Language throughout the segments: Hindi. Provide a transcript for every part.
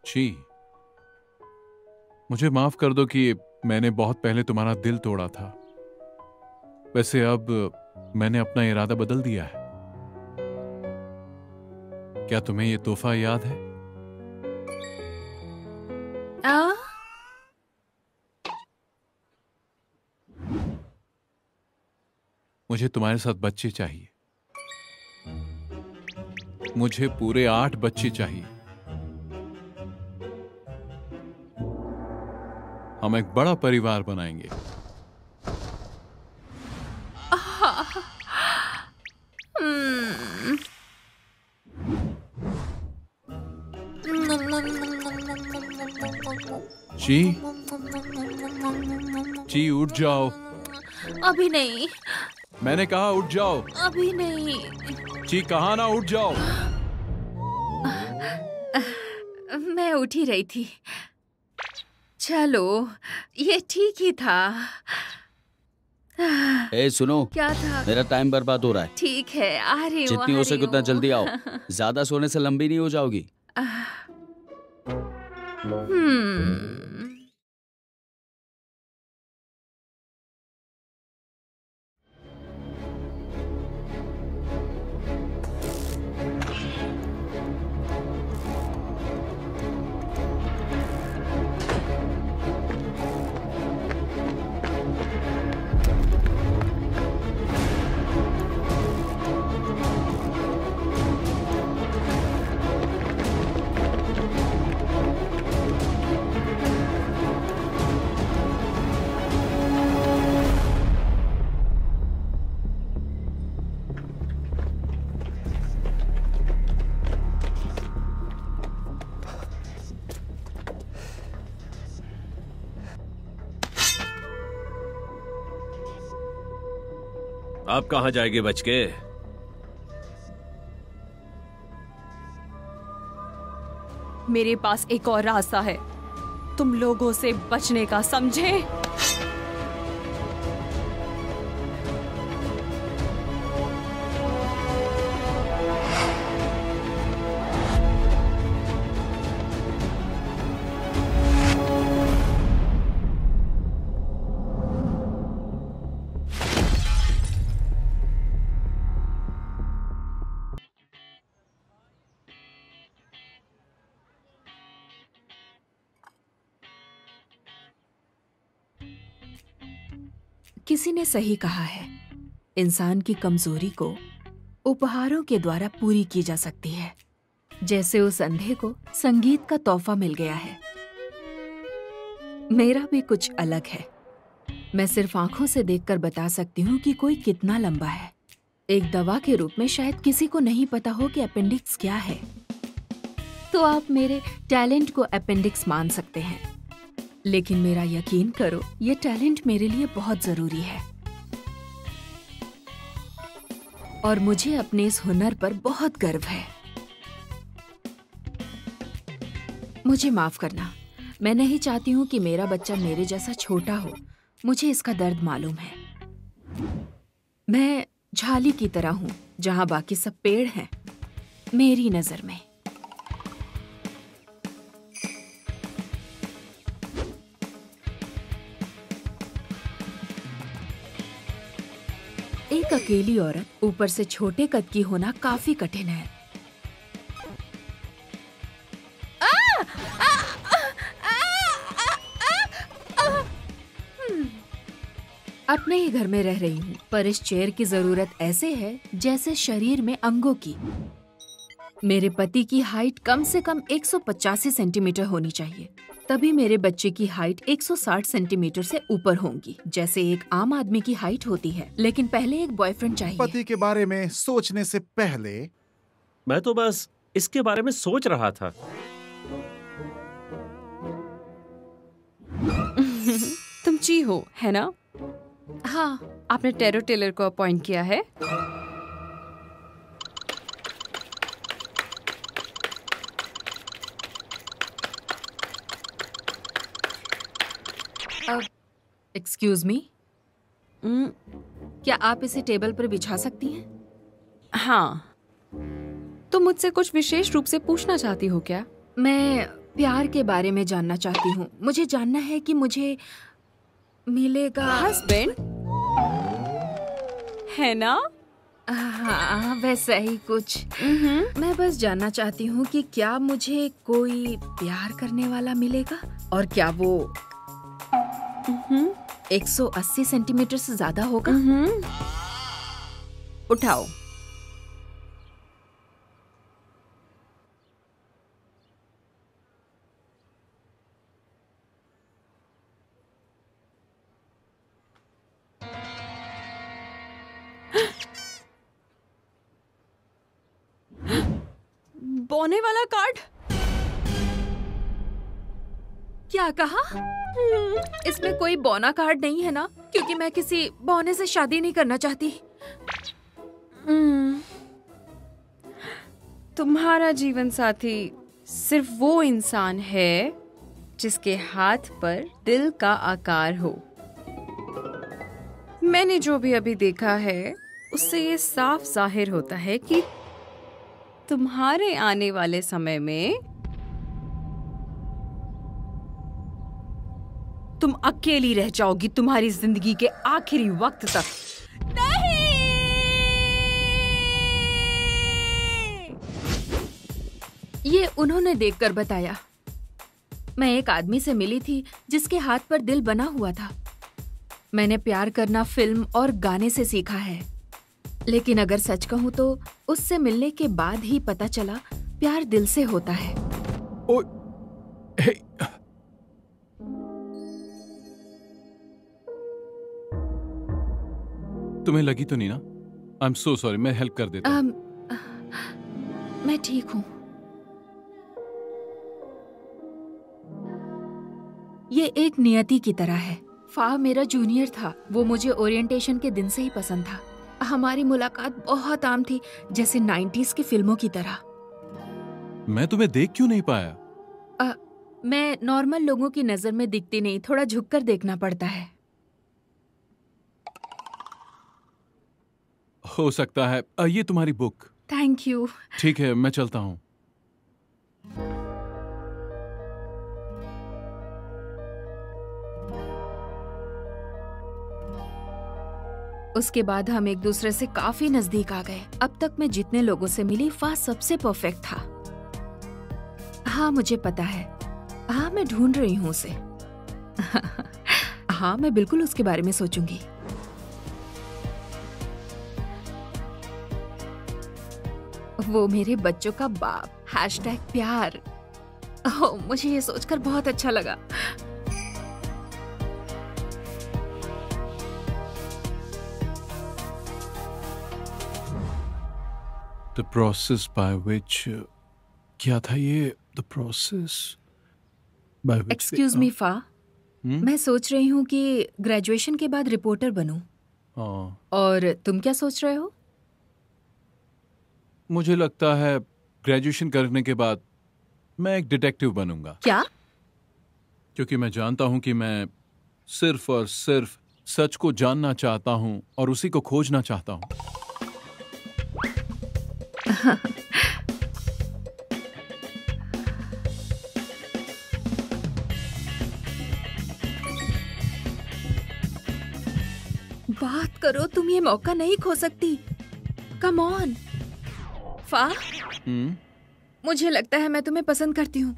जी, मुझे माफ कर दो कि मैंने बहुत पहले तुम्हारा दिल तोड़ा था। वैसे अब मैंने अपना इरादा बदल दिया है। क्या तुम्हें यह तोहफा याद है? आ? मुझे तुम्हारे साथ बच्चे चाहिए। मुझे पूरे 8 बच्चे चाहिए। हम एक बड़ा परिवार बनाएंगे। जी, जी उठ जाओ। अभी नहीं। मैंने कहा उठ जाओ। अभी नहीं। जी कहा ना, उठ जाओ। मैं उठ ही रही थी। चलो, ये ठीक ही था। ए सुनो, क्या था? मेरा टाइम बर्बाद हो रहा है। ठीक है, आ रही हूँ। जितनी हो सके उतना जल्दी आओ। ज्यादा सोने से लंबी नहीं हो जाओगी। आप कहाँ जाएंगे बचके? मेरे पास एक और रास्ता है, तुम लोगों से बचने का, समझे? किसी ने सही कहा है, इंसान की कमजोरी को उपहारों के द्वारा पूरी की जा सकती है। जैसे उस अंधे को संगीत का तोहफा मिल गया है। मेरा भी कुछ अलग है। मैं सिर्फ आंखों से देखकर बता सकती हूँ कि कोई कितना लंबा है। एक दवा के रूप में शायद किसी को नहीं पता हो कि अपेंडिक्स क्या है, तो आप मेरे टैलेंट को अपेंडिक्स मान सकते हैं। लेकिन मेरा यकीन करो, ये टैलेंट मेरे लिए बहुत जरूरी है और मुझे अपने इस हुनर पर बहुत गर्व है। मुझे माफ करना, मैं नहीं चाहती हूँ कि मेरा बच्चा मेरे जैसा छोटा हो। मुझे इसका दर्द मालूम है। मैं झाली की तरह हूँ जहाँ बाकी सब पेड़ हैं, मेरी नजर में। एक अकेली औरत, ऊपर से छोटे कद की होना काफी कठिन है। अपने ही घर में रह रही हूँ, पर इस चेयर की जरूरत ऐसे है जैसे शरीर में अंगों की। मेरे पति की हाइट कम से कम 185 सेंटीमीटर होनी चाहिए, तभी मेरे बच्चे की हाइट 160 सेंटीमीटर से ऊपर होंगी, जैसे एक आम आदमी की हाइट होती है। लेकिन पहले एक बॉयफ्रेंड चाहिए। पति के बारे में सोचने से पहले मैं तो बस इसके बारे में सोच रहा था। तुम ची हो, है ना? हाँ। आपने टेरो टेलर को अपॉइंट किया है? एक्सक्यूज मी, क्या आप इसे टेबल पर बिछा सकती हैं? हाँ। तुम मुझसे कुछ विशेष रूप से पूछना चाहती हो क्या? मैं प्यार के बारे में जानना चाहती हूँ। मुझे जानना है कि मुझे मिलेगा हस्बैंड है ना? हाँ, वैसा ही कुछ। मैं बस जानना चाहती हूँ कि क्या मुझे कोई प्यार करने वाला मिलेगा और क्या वो 180 सेंटीमीटर से ज्यादा होगा? उठाओ। बोने वाला कार्ड? क्या कहा? इसमें कोई बौना कार्ड नहीं है ना? क्योंकि मैं किसी बौने से शादी नहीं करना चाहती। तुम्हारा जीवन साथी सिर्फ वो इंसान है जिसके हाथ पर दिल का आकार हो। मैंने जो भी अभी देखा है उससे ये साफ जाहिर होता है कि तुम्हारे आने वाले समय में तुम अकेली रह जाओगी तुम्हारी जिंदगी के आखिरी वक्त तक। नहीं! ये उन्होंने देखकर बताया। मैं एक आदमी से मिली थी जिसके हाथ पर दिल बना हुआ था। मैंने प्यार करना फिल्म और गाने से सीखा है, लेकिन अगर सच कहूँ तो उससे मिलने के बाद ही पता चला प्यार दिल से होता है। ओ, हे, तुम्हें लगी तो नहीं ना? आई एम सो सॉरी, मैं हेल्प कर देता हूँ। मैं ठीक हूँ। ये एक नियति की तरह है। फा मेरा जूनियर था। वो मुझे ओरिएंटेशन के दिन से ही पसंद था। हमारी मुलाकात बहुत आम थी, जैसे 90s की फिल्मों की तरह। मैं तुम्हें देख क्यों नहीं पाया? मैं नॉर्मल लोगों की नजर में दिखती नहीं, थोड़ा झुककर देखना पड़ता है। हो सकता है ये तुम्हारी बुक। Thank you. ठीक है, मैं चलता हूँ। उसके बाद हम एक दूसरे से काफी नजदीक आ गए। अब तक मैं जितने लोगों से मिली, फा सबसे परफेक्ट था। हाँ, मुझे पता है। हाँ, मैं ढूंढ रही हूँ उसे। हाँ, मैं बिल्कुल उसके बारे में सोचूंगी। वो मेरे बच्चों का बाप। #प्यार। ओह, मुझे ये सोचकर बहुत अच्छा लगा। The process by which क्या था ये? The process by which excuse me फा, मैं सोच रही हूँ कि ग्रेजुएशन के बाद रिपोर्टर बनूं। हाँ, और तुम क्या सोच रहे हो? मुझे लगता है ग्रेजुएशन करने के बाद मैं एक डिटेक्टिव बनूंगा। क्या? क्योंकि मैं जानता हूं कि मैं सिर्फ और सिर्फ सच को जानना चाहता हूं और उसी को खोजना चाहता हूं। बात करो, तुम ये मौका नहीं खो सकती। कम ऑन फा, मुझे लगता है मैं तुम्हें पसंद करती हूँ।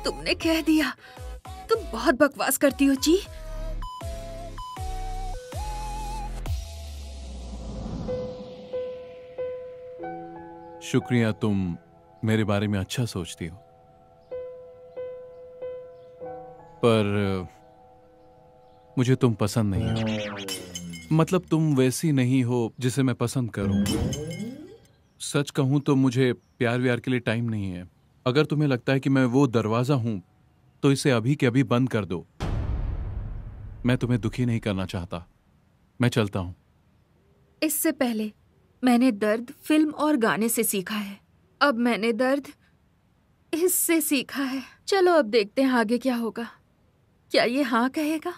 तुमने कह दिया। तुम बहुत बकवास करती हो जी। शुक्रिया, तुम मेरे बारे में अच्छा सोचती हो, पर मुझे तुम पसंद नहीं हो। मतलब तुम वैसी नहीं हो जिसे मैं पसंद करूं। सच कहूं तो मुझे प्यार व्यार के लिए टाइम नहीं है। अगर तुम्हें लगता है कि मैं वो दरवाजा हूं तो इसे अभी के अभी बंद कर दो। मैं तुम्हें दुखी नहीं करना चाहता। मैं चलता हूं। इससे पहले मैंने दर्द फिल्म और गाने से सीखा है। अब मैंने दर्द इससे सीखा है। चलो अब देखते हैं आगे क्या होगा। क्या ये हाँ कहेगा?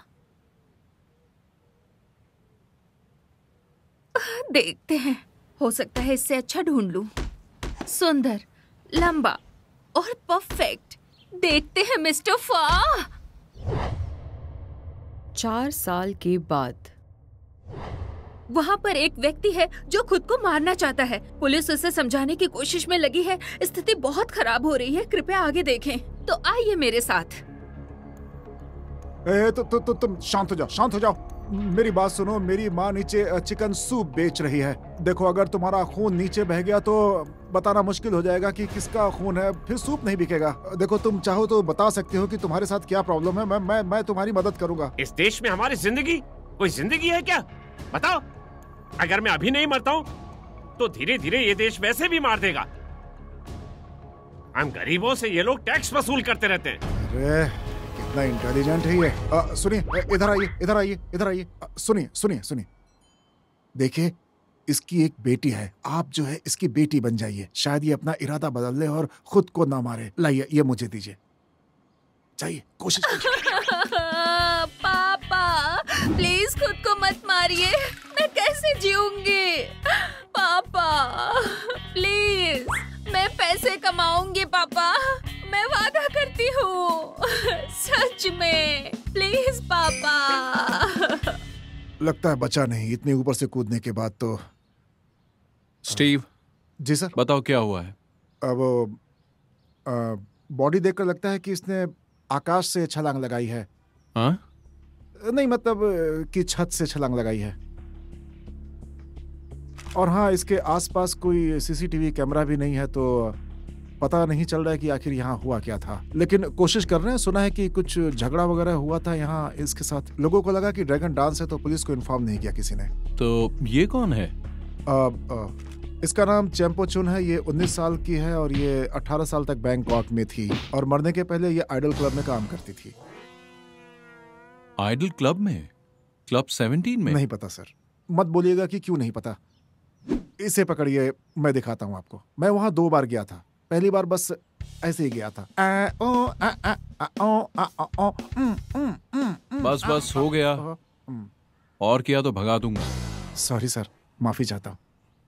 देखते हैं। हो सकता है इससे अच्छा ढूंढ लूं। सुंदर, लंबा और परफेक्ट। देखते हैं मिस्टर फा। 4 साल के बाद वहाँ पर एक व्यक्ति है जो खुद को मारना चाहता है। पुलिस उसे समझाने की कोशिश में लगी है। स्थिति बहुत खराब हो रही है, कृपया आगे देखें। तो आइए मेरे साथ। तुम शांत हो जाओ, शांत हो जाओ। मेरी बात सुनो। मेरी माँ नीचे चिकन सूप बेच रही है। देखो, अगर तुम्हारा खून नीचे बह गया तो बताना मुश्किल हो जाएगा कि किसका खून है, फिर सूप नहीं बिकेगा। देखो, तुम चाहो तो बता सकते हो कि तुम्हारे साथ क्या प्रॉब्लम है। मैं तुम्हारी मदद करूंगा। इस देश में हमारी जिंदगी कोई जिंदगी है क्या? बताओ। अगर मैं अभी नहीं मरता हूँ तो धीरे धीरे ये देश वैसे भी मार देगा। हम गरीबों से ये लोग टैक्स वसूल करते रहते हैं। अरे कितना इंटेलिजेंट है ये। सुनिए, इधर आइए, इधर आइए, इधर आइए। सुनिए सुनिए सुनिए। देखिए, इसकी एक बेटी है। आप जो है इसकी बेटी बन जाइए। शायद ये अपना इरादा बदल ले और खुद को ना मारे। लाइए, ये मुझे दीजिए। चाहिए, कोशिश कीजिए। पापा, प्लीज खुद को मत मारिए। मैं कैसे जीऊंगी? पापा प्लीज, मैं पैसे कमाऊंगी पापा, मैं वादा करती हूँ। सच में, प्लीज पापा। लगता है बचा नहीं इतने ऊपर से कूदने के बाद तो। स्टीव। जी सर। बताओ क्या हुआ है? अब बॉडी देखकर लगता है कि इसने आकाश से छलांग लगाई है। हाँ? नहीं, मतलब कि छत से छलांग लगाई है। और हाँ, इसके आसपास कोई सीसीटीवी कैमरा भी नहीं है, तो पता नहीं चल रहा है कि आखिर यहाँ हुआ क्या था। लेकिन कोशिश कर रहे हैं। सुना है कि कुछ झगड़ा वगैरह हुआ था यहाँ इसके साथ। लोगों को लगा कि ड्रैगन डांस है तो पुलिस को इन्फॉर्म नहीं किया किसी ने। तो ये कौन है? इसका नाम चैंपो चुन है। ये 19 साल की है और ये 18 साल तक बैंकॉक में थी और मरने के पहले ये आइडल क्लब में काम करती थी। आइडल क्लब में? क्लब 17 में? नहीं पता सर। मत बोलिएगा कि क्यों नहीं पता। इसे पकड़िए, मैं दिखाता हूँ आपको। मैं वहाँ 2 बार गया था। पहली बार बस ऐसे ही गया था। बस बस हो गया। और किया तो भगा दूंगा। सॉरी सर, माफी चाहता हूँ।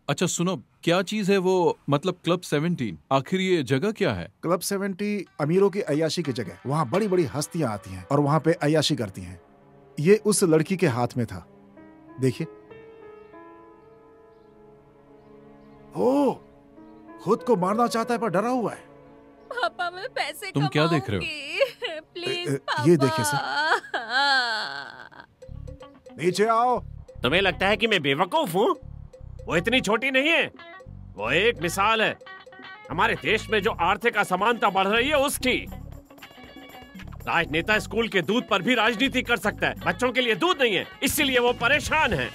अच्छा सुनो, क्या चीज है वो? मतलब क्लब 17, आखिर ये जगह क्या है? क्लब 70 अमीरों की अय्याशी की जगह। वहाँ बड़ी बड़ी हस्तियां आती हैं और वहाँ पे अय्याशी करती हैं। ये उस लड़की के हाथ में था, देखिए। ओ, खुद को मारना चाहता है पर डरा हुआ है। पापा, मैं पैसे तुम क्या देख रहे हो? प्लीज पापा। ये देखिए सर। नीचे आओ। तुम्हें लगता है कि मैं बेवकूफ हूँ? वो इतनी छोटी नहीं है। वो एक मिसाल है हमारे देश में जो आर्थिक असमानता बढ़ रही है उसकी। राजनेता स्कूल के दूध पर भी राजनीति कर सकता है। बच्चों के लिए दूध नहीं है, इसीलिए वो परेशान है।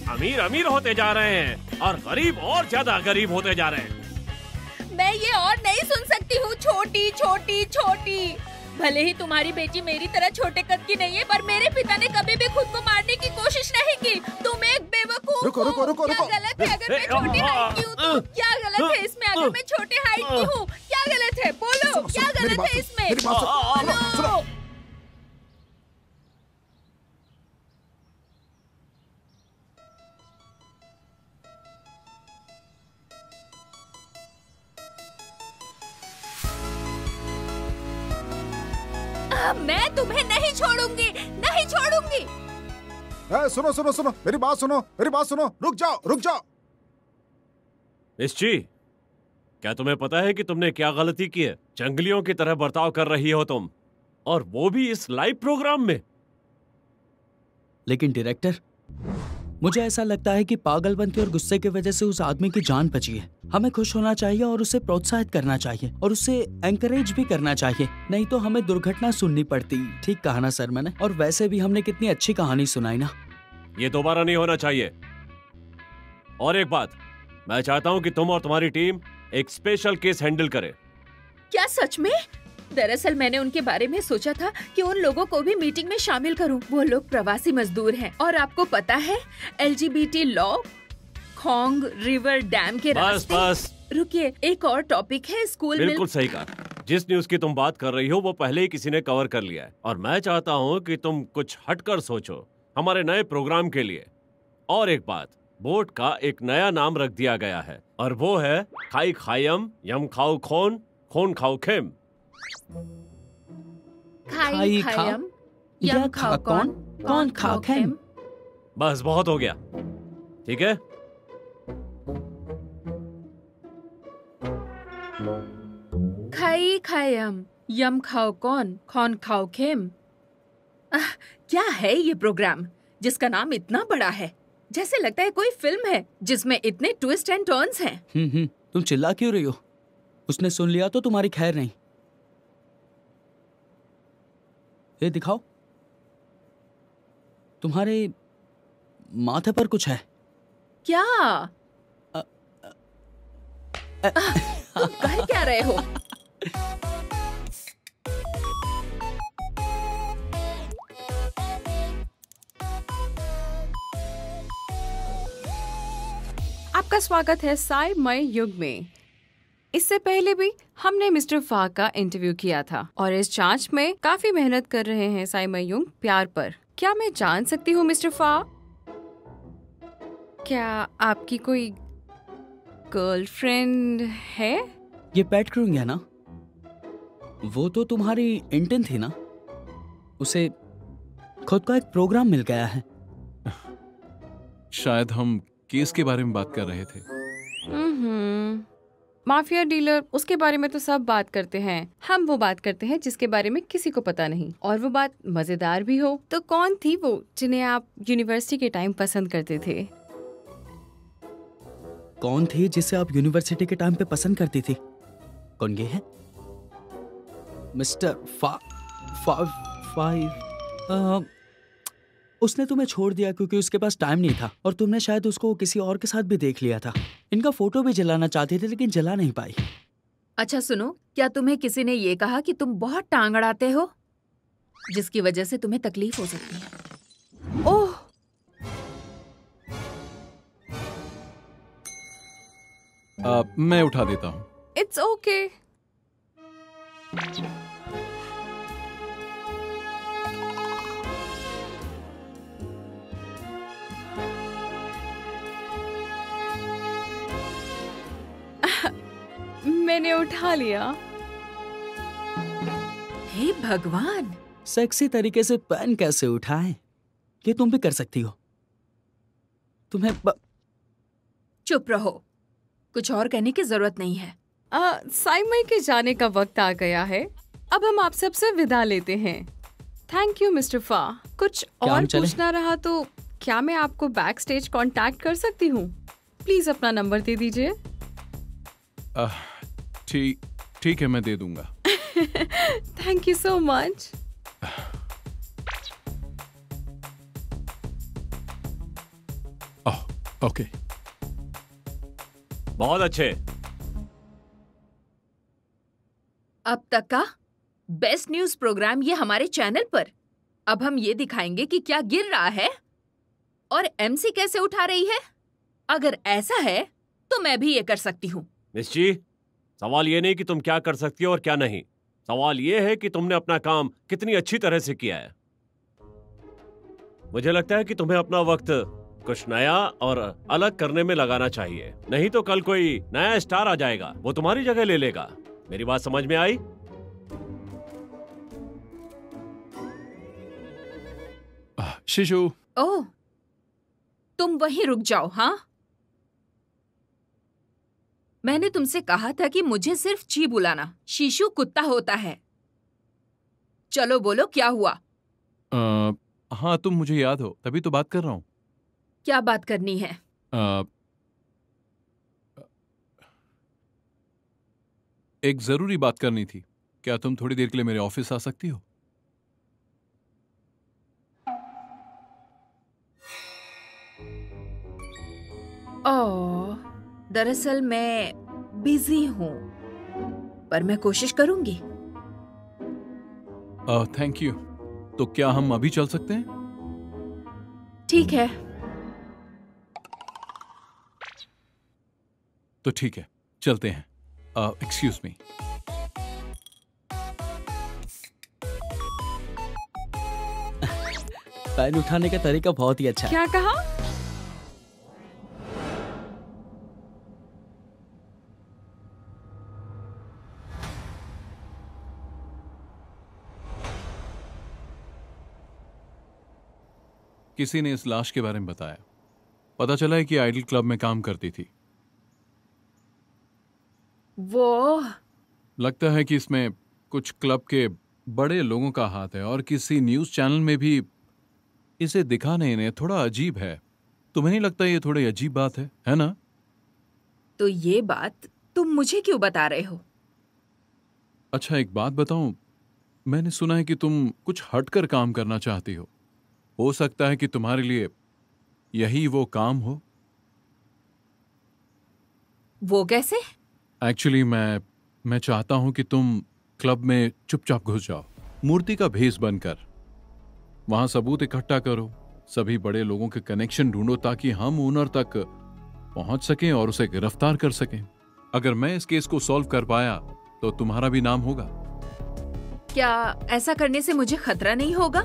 अमीर अमीर होते जा रहे हैं और गरीब और ज्यादा गरीब होते जा रहे हैं। मैं ये और नहीं सुन सकती हूँ। छोटी छोटी छोटी। भले ही तुम्हारी बेटी मेरी तरह छोटे कद की नहीं है, पर मेरे पिता ने कभी भी खुद को मारने की कोशिश नहीं की। तुम एक बेवकूफ रुको, रुको, रुको, हो। क्या रुको। गलत है अगर मैं छोटी हाइट की हूँ तो? क्या गलत है इसमें अगर मैं छोटे हाइट की हूँ? क्या गलत है? बोलो, क्या गलत है इसमें? मेरी बात सुनो। बोलो। मैं तुम्हें नहीं छोड़ूंगी, नहीं छोड़ूंगी। सुनो सुनो सुनो, मेरी बात सुनो, मेरी बात सुनो। रुक जाओ, रुक जाओ। निश्ची, क्या तुम्हें पता है कि तुमने क्या गलती की है? जंगलियों की तरह बर्ताव कर रही हो तुम, और वो भी इस लाइव प्रोग्राम में। लेकिन डायरेक्टर, मुझे ऐसा लगता है कि पागलपंती और गुस्से की वजह से उस आदमी की जान बची है। हमें खुश होना चाहिए और उसे प्रोत्साहित करना चाहिए और उसे एंकरेज भी करना चाहिए, नहीं तो हमें दुर्घटना सुननी पड़ती। ठीक कहा ना सर मैंने? और वैसे भी हमने कितनी अच्छी कहानी सुनाई ना। ये दोबारा नहीं होना चाहिए। और एक बात, मैं चाहता हूं कि तुम और तुम्हारी टीम एक स्पेशल केस हैंडल करे। क्या सच में? दरअसल मैंने उनके बारे में सोचा था कि उन लोगों को भी मीटिंग में शामिल करूं। वो लोग प्रवासी मजदूर हैं और आपको पता है LGBT लॉ खोंग रिवर डैम के रास्ते। बस रुकिए, एक और टॉपिक है स्कूल में। बिल्कुल सही कहा। जिस न्यूज की तुम बात कर रही हो वो पहले ही किसी ने कवर कर लिया है और मैं चाहता हूँ कि तुम कुछ हटकर सोचो हमारे नए प्रोग्राम के लिए। और एक बात, बोट का एक नया नाम रख दिया गया है और वो है खाई खायम यम खाओ खोन खोन खाओ खेम। खाई खायम यम खाओ कौन कौन खाओ खेम। बस बहुत हो गया, ठीक है? खाई खायम यम खाओ कौन खाओ खेम। क्या है ये प्रोग्राम जिसका नाम इतना बड़ा है? जैसे लगता है कोई फिल्म है जिसमें इतने ट्विस्ट एंड टर्न्स हैं। तुम चिल्ला क्यों रही हो? उसने सुन लिया तो तुम्हारी खैर नहीं। ये दिखाओ, तुम्हारे माथे पर कुछ है क्या? तुम कर क्या रहे हो? आपका स्वागत है साई मई युग में। इससे पहले भी हमने मिस्टर फा का इंटरव्यू किया था और इस जांच में काफी मेहनत कर रहे हैं साई मई युग प्यार पर। क्या मैं जान सकती हूँ मिस्टर फा, क्या आपकी कोई गर्लफ्रेंड है? ये पैट क्रूइंग है ना? वो तो तुम्हारी इंटर्न थी ना? उसे खुद का एक प्रोग्राम मिल गया है। शायद हम केस के बारे में बात कर रहे थे। माफिया डीलर, उसके बारे में तो सब बात करते हैं। हम वो बात करते हैं जिसके बारे में किसी को पता नहीं, और वो बात मजेदार भी हो। तो कौन थी वो जिन्हें आप यूनिवर्सिटी के टाइम पसंद करते थे? कौन थी जिसे आप यूनिवर्सिटी के टाइम पे पसंद करती थी? कौन ये है? Mister five. उसने तुम्हें छोड़ दिया क्योंकि उसके पास टाइम नहीं था और तुमने शायद उसको किसी और के साथ भी देख लिया था। इनका फोटो भी जलाना चाहते थे लेकिन जला नहीं पाई। अच्छा सुनो, क्या तुम्हें किसी ने ये कहा कि तुम बहुत टांग अड़ाते हो जिसकी वजह से तुम्हें तकलीफ हो सकती है? ओह, मैं उठा देता हूँ। It's okay. मैंने उठा लिया। हे भगवान, सेक्सी तरीके से पेन कैसे उठाए? ये तुम भी कर सकती हो। तुम्हें चुप रहो, कुछ और कहने की जरूरत नहीं है। साई मई के जाने का वक्त आ गया है। अब हम आप सबसे विदा लेते हैं। थैंक यू मिस्टर फा। कुछ और पूछना रहा तो क्या मैं आपको बैक स्टेज कॉन्टैक्ट कर सकती हूँ? प्लीज अपना नंबर दे दीजिए। ठीक है, मैं दे दूंगा। Thank you so much. Okay, बहुत अच्छे। अब तक का बेस्ट न्यूज प्रोग्राम ये हमारे चैनल पर। अब हम ये दिखाएंगे कि क्या गिर रहा है और एमसी कैसे उठा रही है। अगर ऐसा है तो मैं भी ये कर सकती हूँ। मिस जी, सवाल ये नहीं कि तुम क्या कर सकती हो और क्या नहीं। सवाल ये है कि तुमने अपना काम कितनी अच्छी तरह से किया है। मुझे लगता है कि तुम्हें अपना वक्त कुछ नया और अलग करने में लगाना चाहिए, नहीं तो कल कोई नया स्टार आ जाएगा, वो तुम्हारी जगह ले लेगा। मेरी बात समझ में आई? शिशु। ओह, तुम वहीं रुक जाओ। हाँ, मैंने तुमसे कहा था कि मुझे सिर्फ ची बुलाना। शीशु कुत्ता होता है। चलो बोलो, क्या हुआ? हाँ, तुम मुझे याद हो, तभी तो बात कर रहा हूँ। क्या बात करनी है? एक जरूरी बात करनी थी। क्या तुम थोड़ी देर के लिए मेरे ऑफिस आ सकती हो? ओह, दरअसल मैं बिजी हूँ, पर मैं कोशिश करूंगी। Thank you. तो क्या हम अभी चल सकते हैं? ठीक है। तो ठीक है, चलते हैं। Excuse me. पैन उठाने का तरीका बहुत ही अच्छा है। क्या कहा? किसी ने इस लाश के बारे में बताया। पता चला है कि आइडल क्लब में काम करती थी। वो लगता है कि इसमें कुछ क्लब के बड़े लोगों का हाथ है और किसी न्यूज़ चैनल में भी इसे दिखाने ने थोड़ा अजीब है। तुम्हें नहीं लगता ये थोड़ी अजीब बात है ना? तो ये बात तुम मुझे क्यों बता रहे हो? अच्छा, एक बात बताऊं, मैंने सुना है कि तुम कुछ हटकर काम करना चाहती हो सकता है कि तुम्हारे लिए यही वो काम हो। वो कैसे? एक्चुअली मैं चाहता हूं कि तुम क्लब में चुपचाप घुस जाओ, मूर्ति का भेष बनकर। वहां सबूत इकट्ठा करो, सभी बड़े लोगों के कनेक्शन ढूंढो ताकि हम ओनर तक पहुंच सकें और उसे गिरफ्तार कर सकें। अगर मैं इस केस को सॉल्व कर पाया तो तुम्हारा भी नाम होगा। क्या ऐसा करने से मुझे खतरा नहीं होगा?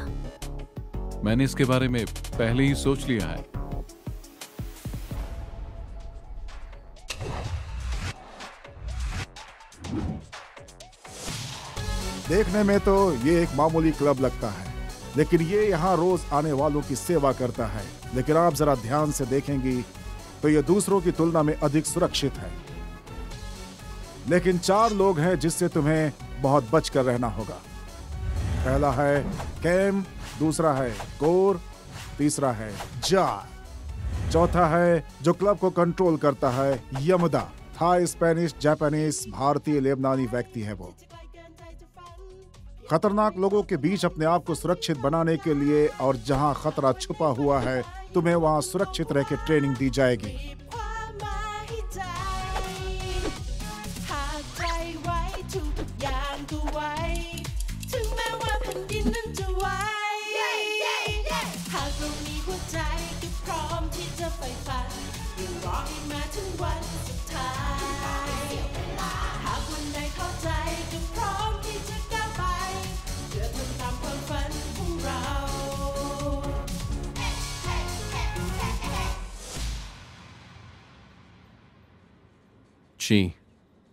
मैंने इसके बारे में पहले ही सोच लिया है। देखने में तो ये एक मामूली क्लब लगता है, लेकिन ये यहाँ रोज आने वालों की सेवा करता है। लेकिन आप जरा ध्यान से देखेंगी तो ये दूसरों की तुलना में अधिक सुरक्षित है। लेकिन 4 लोग हैं जिससे तुम्हें बहुत बचकर रहना होगा। पहला है कैम, दूसरा है कोर, तीसरा है जार, चौथा है जो क्लब को कंट्रोल करता है यमदा। थाई, स्पेनिश, जापानीज, भारतीय, लेबनानी व्यक्ति है वो। खतरनाक लोगों के बीच अपने आप को सुरक्षित बनाने के लिए और जहां खतरा छुपा हुआ है तुम्हें वहां सुरक्षित रह के ट्रेनिंग दी जाएगी।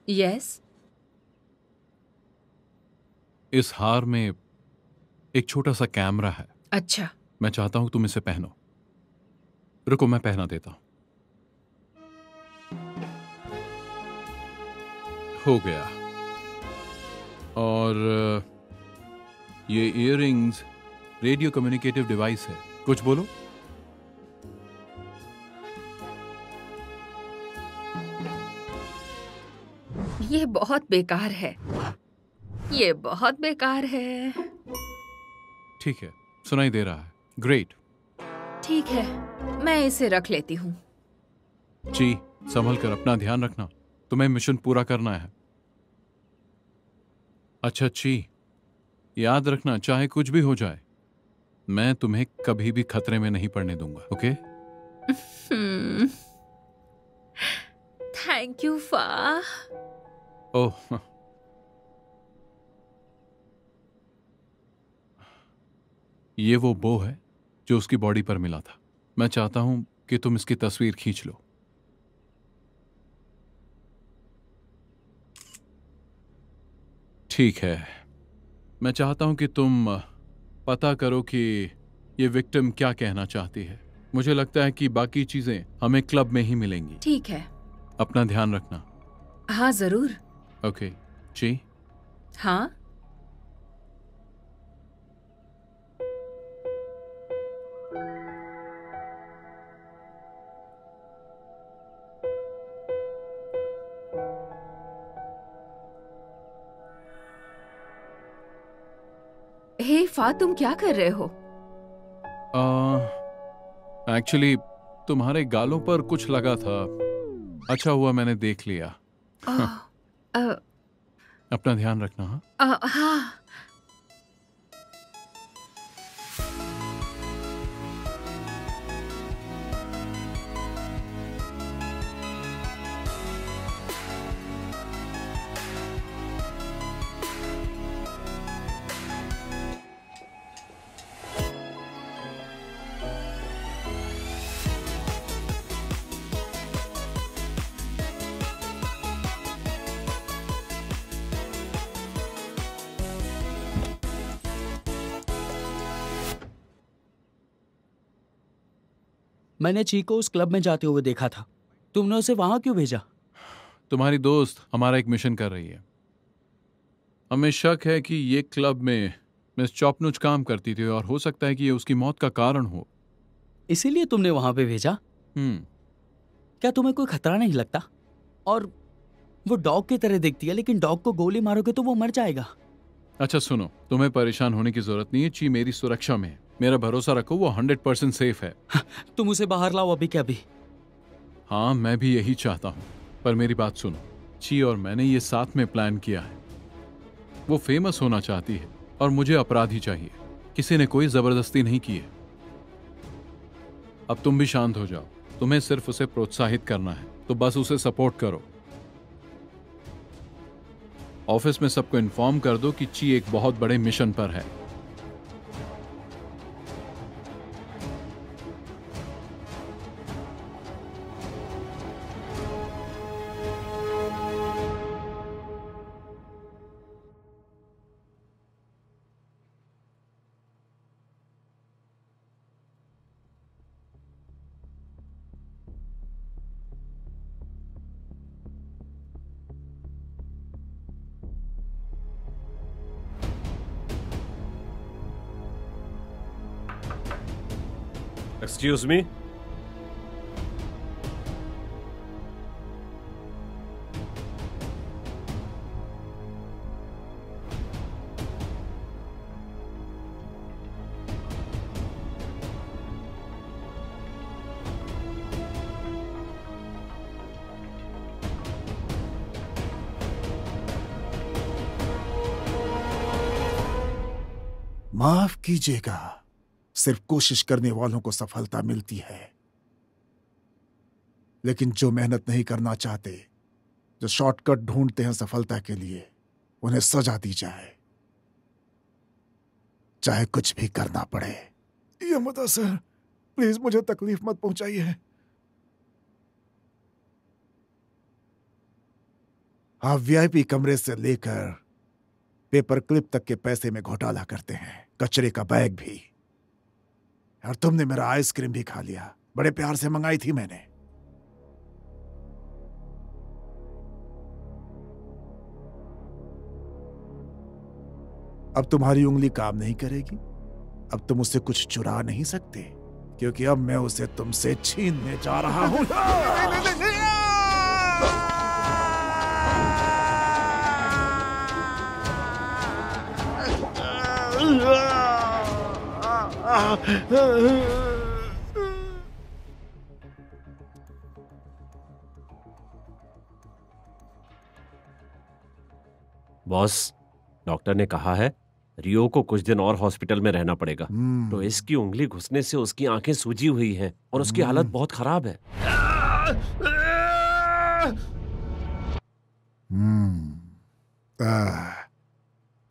यस। इस हार में एक छोटा सा कैमरा है। अच्छा। मैं चाहता हूं तुम इसे पहनो। रुको, मैं पहना देता हूं। हो गया। और ये इयररिंग्स रेडियो कम्युनिकेटिव डिवाइस है। कुछ बोलो। ये बहुत बेकार है, ये बहुत बेकार है। ठीक है, सुनाई दे रहा है। ग्रेट। ठीक है, मैं इसे रख लेती हूँ। जी, संभल कर अपना ध्यान रखना, तुम्हें मिशन पूरा करना है। अच्छा ची, याद रखना चाहे कुछ भी हो जाए, मैं तुम्हें कभी भी खतरे में नहीं पड़ने दूंगा। ओके? थैंक यू फा। ओह, ये वो बो है जो उसकी बॉडी पर मिला था। मैं चाहता हूं कि तुम इसकी तस्वीर खींच लो। ठीक है, मैं चाहता हूं कि तुम पता करो कि ये विक्टिम क्या कहना चाहती है। मुझे लगता है कि बाकी चीजें हमें क्लब में ही मिलेंगी। ठीक है। अपना ध्यान रखना। हाँ जरूर। ओके जी। हाँ। हे फा, तुम क्या कर रहे हो? एक्चुअली तुम्हारे गालों पर कुछ लगा था। अच्छा हुआ मैंने देख लिया। अपना ध्यान रखना। हाँ। मैंने ची को उस क्लब में जाते हुए देखा था। तुमने उसे वहां क्यों भेजा? तुम्हारी दोस्त हमारा एक मिशन कर रही है। हमें शक है कि ये क्लब में मिस चॉपनुच काम करती थी और हो सकता है कि ये उसकी मौत का कारण हो। इसीलिए तुमने वहां पे भेजा? क्या तुम्हें कोई खतरा नहीं लगता? और वो डॉग की तरह दिखती है, लेकिन डॉग को गोली मारोगे तो वो मर जाएगा। अच्छा सुनो, तुम्हें परेशान होने की जरूरत नहीं है। ची मेरी सुरक्षा में है, मेरा भरोसा रखो, वो 100% सेफ है। तुम उसे बाहर लाओ अभी के अभी। हाँ, मैं भी यही चाहता हूँ, पर मेरी बात सुनो। ची और मैंने ये साथ में प्लान किया है। वो फेमस होना चाहती है और मुझे अपराधी चाहिए। किसी ने कोई जबरदस्ती नहीं की है। अब तुम भी शांत हो जाओ। तुम्हें सिर्फ उसे प्रोत्साहित करना है, तो बस उसे सपोर्ट करो। ऑफिस में सबको इन्फॉर्म कर दो कि ची एक बहुत बड़े मिशन पर है। Excuse me? माफ कीजिएगा, सिर्फ कोशिश करने वालों को सफलता मिलती है, लेकिन जो मेहनत नहीं करना चाहते, जो शॉर्टकट ढूंढते हैं सफलता के लिए, उन्हें सजा दी जाए, चाहे कुछ भी करना पड़े। यमदा सर, प्लीज मुझे तकलीफ मत पहुंचाइए। आप वीआईपी कमरे से लेकर पेपर क्लिप तक के पैसे में घोटाला करते हैं, कचरे का बैग भी। और तुमने मेरा आइसक्रीम भी खा लिया, बड़े प्यार से मंगाई थी मैंने। अब तुम्हारी उंगली काम नहीं करेगी। अब तुम उससे कुछ चुरा नहीं सकते, क्योंकि अब मैं उसे तुमसे छीनने जा रहा हूं। बॉस, डॉक्टर ने कहा है रियो को कुछ दिन और हॉस्पिटल में रहना पड़ेगा। तो इसकी उंगली घुसने से उसकी आंखें सूजी हुई हैं और उसकी हालत बहुत खराब है।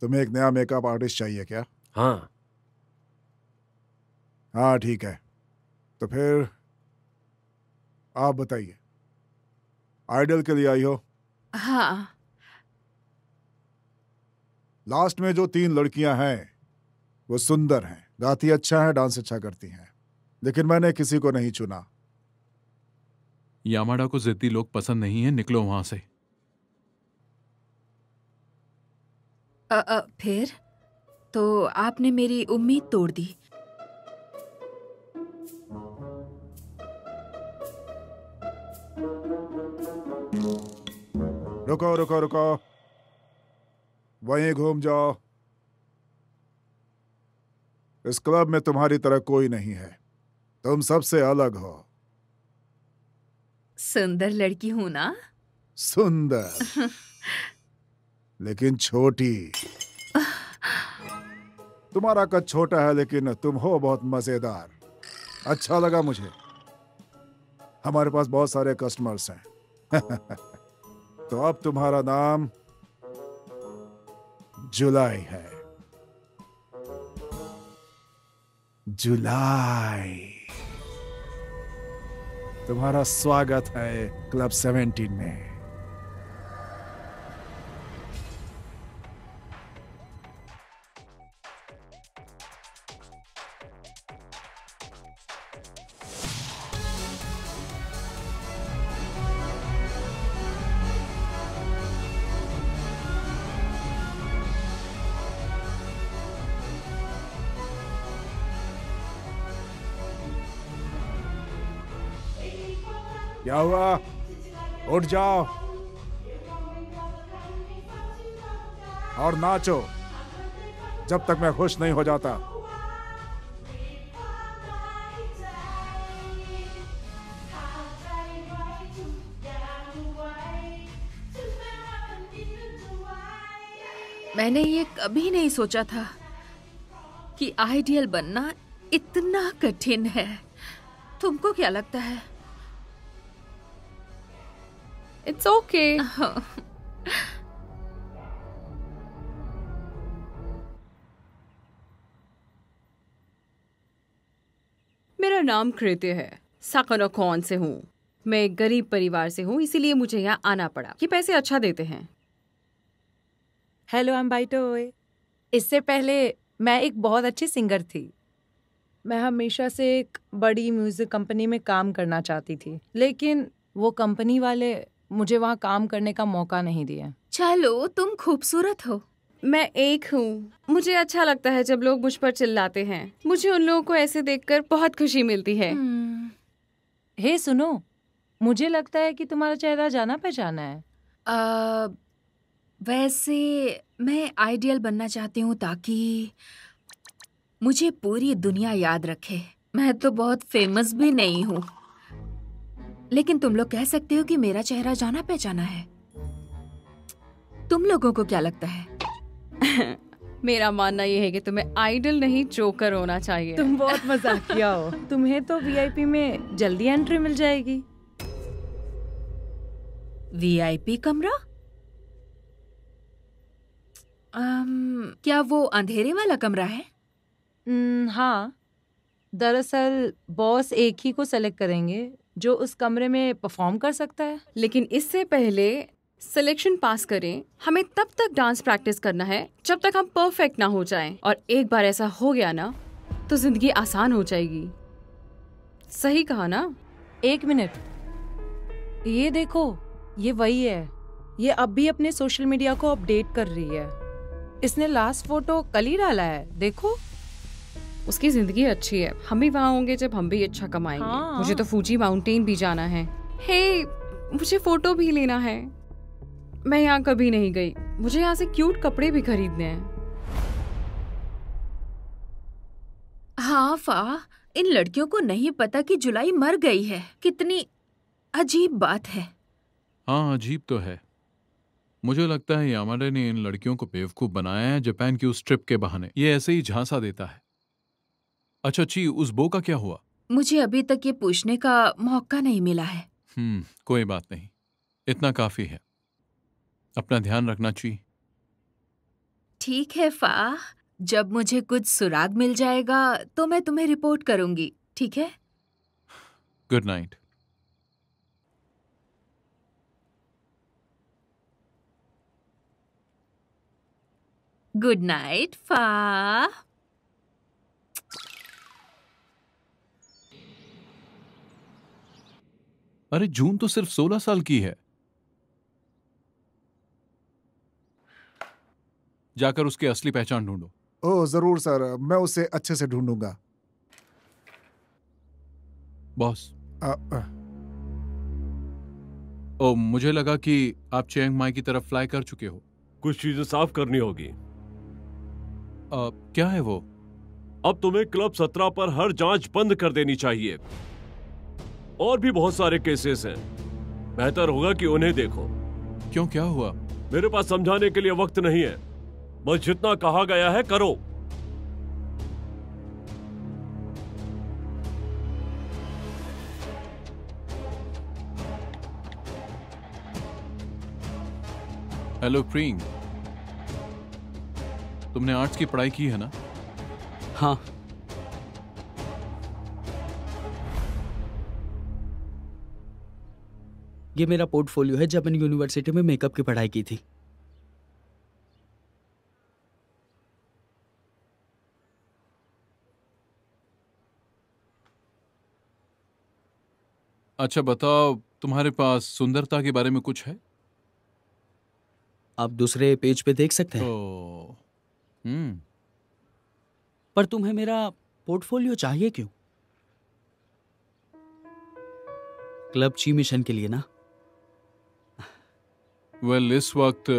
तुम्हें एक नया मेकअप आर्टिस्ट चाहिए क्या? हाँ। हाँ ठीक है, तो फिर आप बताइए, आइडल के लिए आई हो? हाँ। लास्ट में जो 3 लड़कियां हैं वो सुंदर हैं, गाती अच्छा है, डांस अच्छा करती हैं, लेकिन मैंने किसी को नहीं चुना। यामाडा को जिद्दी लोग पसंद नहीं है, निकलो वहां से। फिर तो आपने मेरी उम्मीद तोड़ दी। रुको रुको रुको, वहीं घूम जाओ। इस क्लब में तुम्हारी तरह कोई नहीं है, तुम सबसे अलग हो। सुंदर लड़की हूं ना? सुंदर लेकिन छोटी। तुम्हारा कद छोटा है, लेकिन तुम हो बहुत मजेदार। अच्छा लगा मुझे। हमारे पास बहुत सारे कस्टमर्स हैं। तो अब तुम्हारा नाम जुलाई है। जुलाई, तुम्हारा स्वागत है क्लब 17 में। क्या हुआ? उठ जाओ और नाचो जब तक मैं खुश नहीं हो जाता। मैंने ये कभी नहीं सोचा था कि आइडियल बनना इतना कठिन है। तुमको क्या लगता है? It's okay. मेरा नाम कृत्य है, साकानोकॉन से हूँ। मैं एक गरीब परिवार से हूँ, इसीलिए मुझे यहाँ आना पड़ा। ये पैसे अच्छा देते हैं। हेलो, आई एम बाइटोए। इससे पहले मैं एक बहुत अच्छी सिंगर थी। मैं हमेशा से एक बड़ी म्यूजिक कंपनी में काम करना चाहती थी, लेकिन वो कंपनी वाले मुझे वहाँ काम करने का मौका नहीं दिया। चलो, तुम खूबसूरत हो। मैं एक हूँ। मुझे अच्छा लगता है जब लोग मुझ पर चिल्लाते हैं। मुझे उन लोगों को ऐसे देखकर बहुत खुशी मिलती है। हे सुनो, मुझे लगता है कि तुम्हारा चेहरा जाना पहचाना है। वैसे मैं आइडियल बनना चाहती हूँ ताकि मुझे पूरी दुनिया याद रखे। मैं तो बहुत फेमस भी नहीं हूँ, लेकिन तुम लोग कह सकते हो कि मेरा चेहरा जाना पहचाना है। तुम लोगों को क्या लगता है? मेरा मानना यह है कि तुम्हें आइडल नहीं जोकर होना चाहिए। तुम बहुत मजाकिया हो। तुम्हें तो वीआईपी में जल्दी एंट्री मिल जाएगी। वीआईपी कमरा? क्या वो अंधेरे वाला कमरा है? हाँ, दरअसल बॉस एक ही को सेलेक्ट करेंगे जो उस कमरे में परफॉर्म कर सकता है। लेकिन इससे पहले सिलेक्शन पास करें, हमें तब तक डांस प्रैक्टिस करना है जब तक हम परफेक्ट ना हो जाएं। और एक बार ऐसा हो गया ना तो जिंदगी आसान हो जाएगी। सही कहा ना? 1 मिनट, ये देखो, ये वही है। ये अब भी अपने सोशल मीडिया को अपडेट कर रही है। इसने लास्ट फोटो कल ही डाला है, देखो। उसकी जिंदगी अच्छी है। हम भी वहाँ होंगे जब हम भी अच्छा कमाएंगे। हाँ। मुझे तो फूजी माउंटेन भी जाना है। हे, मुझे फोटो भी लेना है। मैं यहाँ कभी नहीं गई। मुझे यहाँ से क्यूट कपड़े भी खरीदने हैं। हाँ फा, इन लड़कियों को नहीं पता कि जुलाई मर गई है। कितनी अजीब बात है। हाँ, अजीब तो है। मुझे लगता है यामाडा ने इन लड़कियों को बेवकूफ बनाया है जापान की उस ट्रिप के बहाने। ये ऐसे ही झांसा देता है। अच्छा ची, उस बो का क्या हुआ? मुझे अभी तक ये पूछने का मौका नहीं मिला है। कोई बात नहीं, इतना काफी है। अपना ध्यान रखना ची। ठीक है फा, जब मुझे कुछ सुराग मिल जाएगा तो मैं तुम्हें रिपोर्ट करूंगी, ठीक है? Good night. गुड नाइट फा। अरे जून तो सिर्फ 16 साल की है। जाकर उसकी असली पहचान ढूंढो। ओह जरूर सर, मैं उसे अच्छे से ढूंढूंगा। बॉस। ओ, मुझे लगा कि आप चियांग माई की तरफ फ्लाई कर चुके हो। कुछ चीजें साफ करनी होगी। क्या है वो? अब तुम्हें क्लब 17 पर हर जांच बंद कर देनी चाहिए। और भी बहुत सारे केसेस हैं। बेहतर होगा कि उन्हें देखो। क्यों, क्या हुआ? मेरे पास समझाने के लिए वक्त नहीं है। बस जितना कहा गया है करो। हेलो प्रिंग, तुमने आर्ट्स की पढ़ाई की है ना? हाँ। ये मेरा पोर्टफोलियो है जब मैंने यूनिवर्सिटी में मेकअप की पढ़ाई की थी। अच्छा बताओ, तुम्हारे पास सुंदरता के बारे में कुछ है? आप दूसरे पेज पे देख सकते हैं। ओ, पर तुम्हें मेरा पोर्टफोलियो चाहिए क्यों? क्लब ची मिशन के लिए ना? वेल, इस वक्त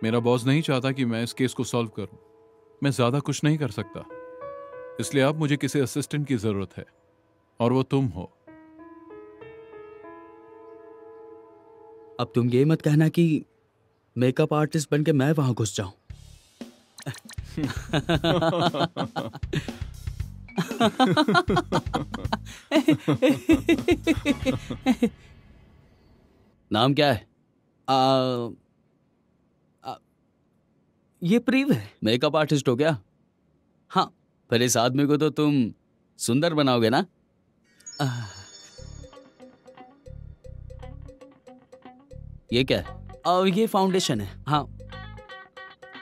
मेरा बॉस नहीं चाहता कि मैं इस केस को सॉल्व करूं। मैं ज्यादा कुछ नहीं कर सकता, इसलिए अब मुझे किसी असिस्टेंट की जरूरत है, और वो तुम हो। अब तुम ये मत कहना कि मेकअप आर्टिस्ट बनके मैं वहां घुस जाऊं। नाम क्या है? ये प्रीव है। मेकअप आर्टिस्ट हो क्या? हाँ, पर इस आदमी को तो तुम सुंदर बनाओगे ना? ये क्या है? ये फाउंडेशन है। हाँ,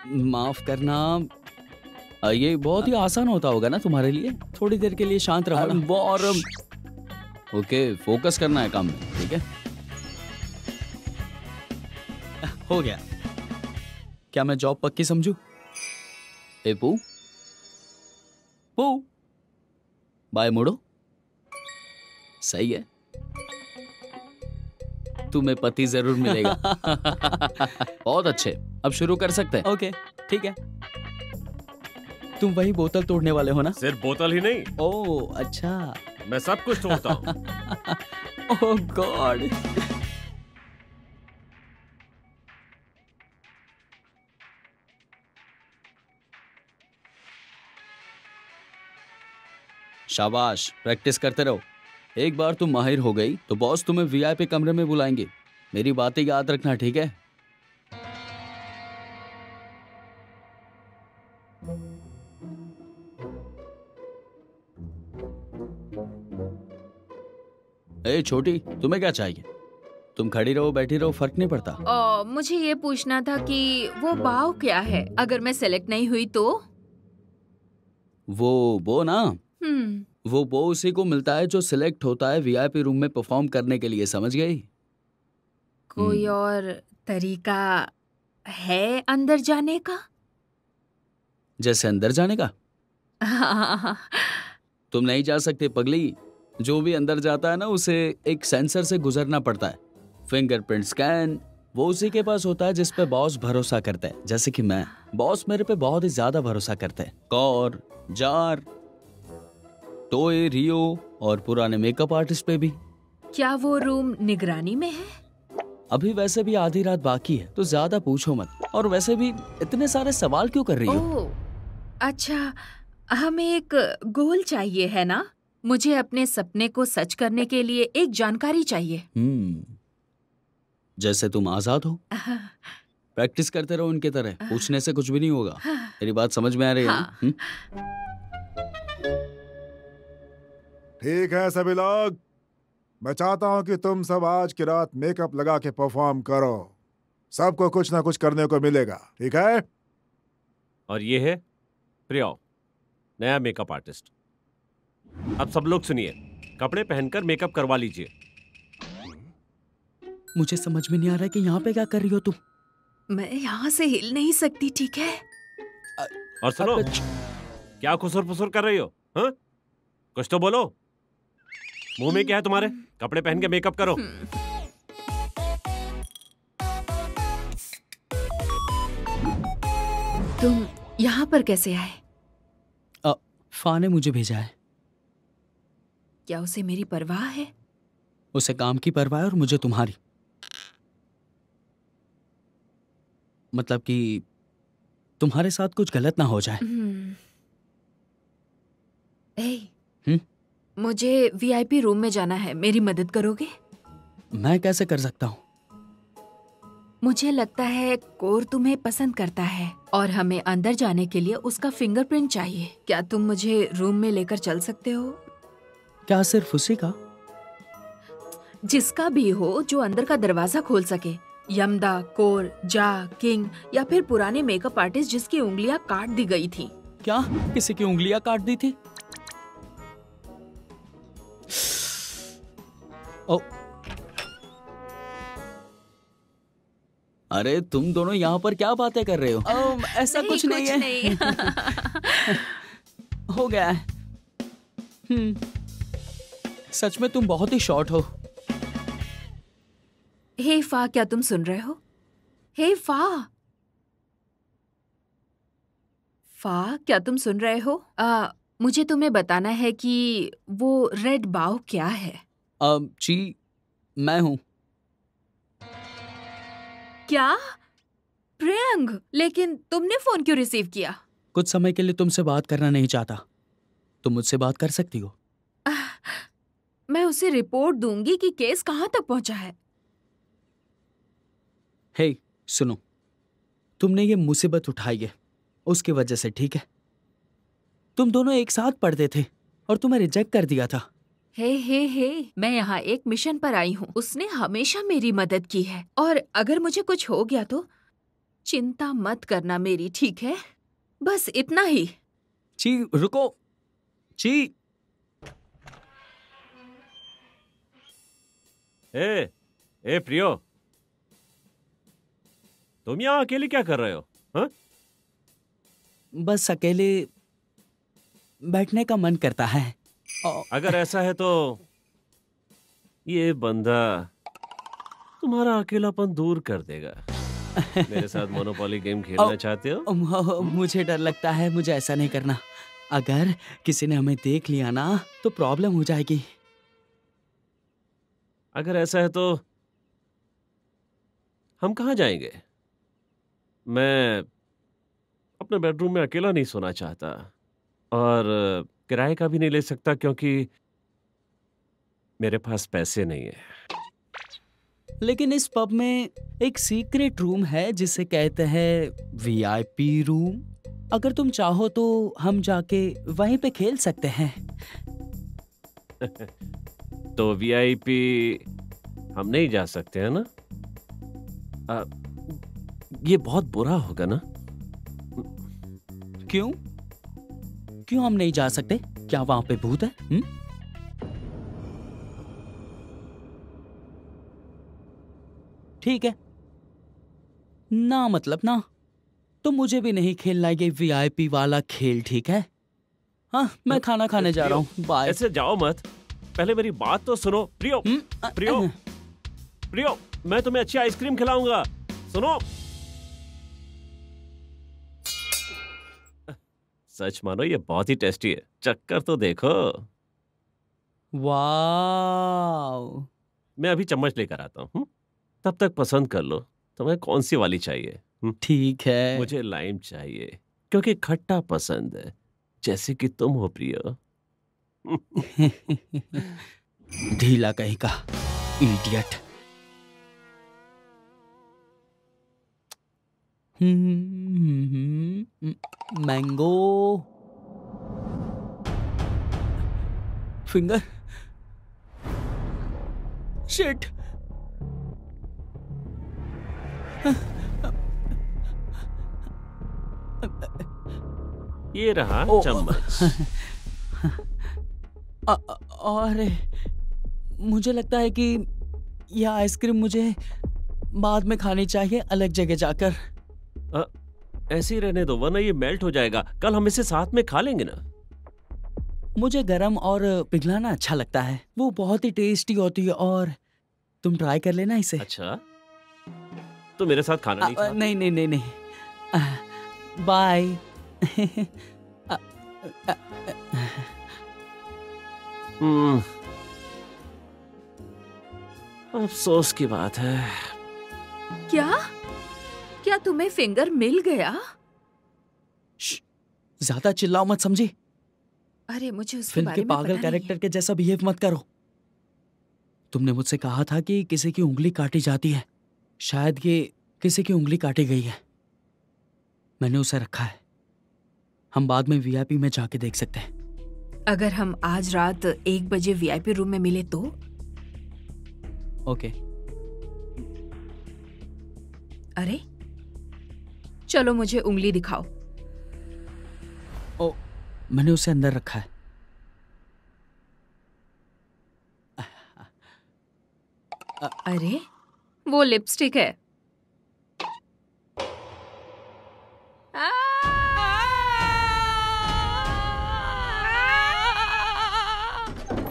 माफ करना, ये बहुत ही आसान होता होगा ना तुम्हारे लिए? थोड़ी देर के लिए शांत रहो ना। वो और ओके, फोकस करना है काम में, ठीक है? हो गया। क्या मैं जॉब पक्की समझू? ए पू पू, बाय मुड़ो। सही है, तुम्हें पति जरूर मिलेगा। बहुत अच्छे, अब शुरू कर सकते हैं। ओके, ठीक है। तुम वही बोतल तोड़ने वाले हो ना? सिर्फ बोतल ही नहीं। ओह अच्छा, मैं सब कुछ तोड़ता हूँ। ओह गॉड। शाबाश, प्रैक्टिस करते रहो। एक बार तुम माहिर हो गई तो बॉस तुम्हें वीआईपी कमरे में बुलाएंगे। मेरी बातें याद रखना, ठीक है? ए छोटी, तुम्हें क्या चाहिए? तुम खड़ी रहो, बैठी रहो, फर्क नहीं पड़ता। मुझे ये पूछना था कि वो बाव क्या है? अगर मैं सेलेक्ट नहीं हुई तो? वो ना, वो उसी को मिलता है जो सिलेक्ट होता है वीआईपी रूम में परफॉर्म करने के लिए, समझ गई? कोई और तरीका है अंदर जाने का? जैसे अंदर जाने का? तुम नहीं जा सकते पगली। जो भी अंदर जाता है ना, उसे एक सेंसर से गुजरना पड़ता है। फिंगरप्रिंट स्कैन वो उसी के पास होता है जिस पे बॉस भरोसा करता है। जैसे कि मैं, बॉस मेरे पे बहुत ही ज्यादा भरोसा करते हैं। कौर, जार, टोए, रियो और पुराने मेकअप आर्टिस्ट पे भी। क्या वो रूम निगरानी में है? अभी वैसे भी आधी रात बाकी है, तो ज्यादा पूछो मत। और वैसे भी इतने सारे सवाल क्यों कर रही हो? अच्छा, हमें एक गोल चाहिए है ना? मुझे अपने सपने को सच करने के लिए एक जानकारी चाहिए। जैसे तुम आजाद हो। प्रैक्टिस करते रहो उनके तरह, पूछने से कुछ भी नहीं होगा। मेरी बात समझ में आ रही है? ठीक है सभी लोग, मैं चाहता हूं कि तुम सब आज की रात मेकअप लगा के परफॉर्म करो। सबको कुछ ना कुछ करने को मिलेगा, ठीक है? और ये है प्रिया, नया मेकअप आर्टिस्ट। अब सब लोग सुनिए, कपड़े पहनकर मेकअप करवा लीजिए। मुझे समझ में नहीं आ रहा कि यहाँ पे क्या कर रही हो तुम? मैं यहाँ से हिल नहीं सकती, ठीक है? और सुनो, क्या खुसुर फुसुर कर रही हो? हाँ? कुछ तो बोलो। मुंह में क्या है तुम्हारे? कपड़े पहन के मेकअप करो। तुम यहाँ पर कैसे आए? फा ने मुझे भेजा है। क्या उसे मेरी परवाह है? उसे काम की परवाह है और मुझे तुम्हारी। मतलब कि तुम्हारे साथ कुछ गलत ना हो जाए। मुझे वीआईपी रूम में जाना है, मेरी मदद करोगे? मैं कैसे कर सकता हूँ? मुझे लगता है कोर तुम्हें पसंद करता है और हमें अंदर जाने के लिए उसका फिंगरप्रिंट चाहिए। क्या तुम मुझे रूम में लेकर चल सकते हो? क्या सिर्फ उसी का? जिसका भी हो जो अंदर का दरवाजा खोल सके। यमदा, कोर, जा, किंग या फिर पुराने मेकअप आर्टिस्ट जिसकी उंगलियां काट दी गई थी। क्या किसी की उंगलियां काट दी थी? ओ, अरे तुम दोनों यहाँ पर क्या बातें कर रहे हो? ऐसा कुछ नहीं है। हो गया है। सच में तुम बहुत ही शॉर्ट हो। हे फा, क्या तुम सुन रहे हो? हे फा, फा, क्या तुम सुन रहे हो? मुझे तुम्हें बताना है कि वो रेड बाव क्या है। जी मैं हूँ। क्या? प्रियंक, लेकिन तुमने फोन क्यों रिसीव किया? कुछ समय के लिए तुमसे बात करना नहीं चाहता। तुम मुझसे बात कर सकती हो। मैं उसे रिपोर्ट दूंगी कि केस कहाँ तक पहुंचा है। हे सुनो, तुमने ये मुसीबत उठाई है उसकी वजह से, ठीक है? तुम दोनों एक साथ पढ़ते थे और तुम्हें रिजेक्ट कर दिया था। हे, मैं यहाँ एक मिशन पर आई हूँ। उसने हमेशा मेरी मदद की है और अगर मुझे कुछ हो गया तो चिंता मत करना मेरी, ठीक है? बस इतना ही। ची रुको, ची। ए प्रियो, तुम यहाँ अकेले क्या कर रहे हो? हाँ? बस अकेले बैठने का मन करता है। अगर ऐसा है तो ये बंदा तुम्हारा अकेलापन दूर कर देगा। मेरे साथ मोनोपोली गेम खेलना चाहते हो? मुझे डर लगता है, मुझे ऐसा नहीं करना। अगर किसी ने हमें देख लिया ना तो प्रॉब्लम हो जाएगी। अगर ऐसा है तो हम कहाँ जाएंगे? मैं अपने बेडरूम में अकेला नहीं सोना चाहता और किराए का भी नहीं ले सकता क्योंकि मेरे पास पैसे नहीं है। लेकिन इस पब में एक सीक्रेट रूम है जिसे कहते हैं वीआईपी रूम। अगर तुम चाहो तो हम जाके वहीं पे खेल सकते हैं। तो वीआईपी हम नहीं जा सकते हैं ना? ये बहुत बुरा होगा ना? क्यों? क्यों हम नहीं जा सकते? क्या वहां पे भूत है? ठीक है ना, मतलब ना, तो मुझे भी नहीं खेलना ये वीआईपी वाला खेल, ठीक है? हाँ, मैं खाना खाने जा रहा हूँ। बाय। ऐसे जाओ मत, पहले मेरी बात तो सुनो। प्रियो, प्रियो, प्रियो, मैं तुम्हें अच्छी आइसक्रीम खिलाऊंगा, सुनो। सच मानो ये बहुत ही टेस्टी है, चक्कर तो देखो। वाव। मैं अभी चम्मच लेकर आता हूँ, तब तक पसंद कर लो तुम्हें कौन सी वाली चाहिए। ठीक है। मुझे लाइम चाहिए क्योंकि खट्टा पसंद है, जैसे कि तुम हो प्रियो। ढीला कहीं का इडियट। Mango finger. शिट। ये रहा चम्मच। अरे मुझे लगता है कि यह आइसक्रीम मुझे बाद में खानी चाहिए, अलग जगह जाकर। ऐसे ही रहने दो वरना ये मेल्ट हो जाएगा। कल हम इसे साथ में खा लेंगे ना। मुझे गरम और पिघलाना अच्छा लगता है, वो बहुत ही टेस्टी होती है और तुम ट्राई कर लेना इसे। अच्छा, तो मेरे साथ खाना नहीं खा? नहीं नहीं नहीं नहीं, बाय। अफसोस की बात है। क्या तुम्हें फिंगर मिल गया? ज्यादा चिल्लाओ मत, समझी? अरे मुझे उसके फिल्म बारे के में पागल पता कैरेक्टर नहीं के जैसा बिहेव मत करो। तुमने मुझसे कहा था कि किसी की उंगली काटी जाती है, शायद ये किसी की उंगली काटी गई है। मैंने उसे रखा है, हम बाद में वीआईपी में जाके देख सकते हैं। अगर हम आज रात 1 बजे वीआईपी रूम में मिले तो? ओके। अरे चलो मुझे उंगली दिखाओ। ओ, मैंने उसे अंदर रखा है। अरे वो लिपस्टिक है।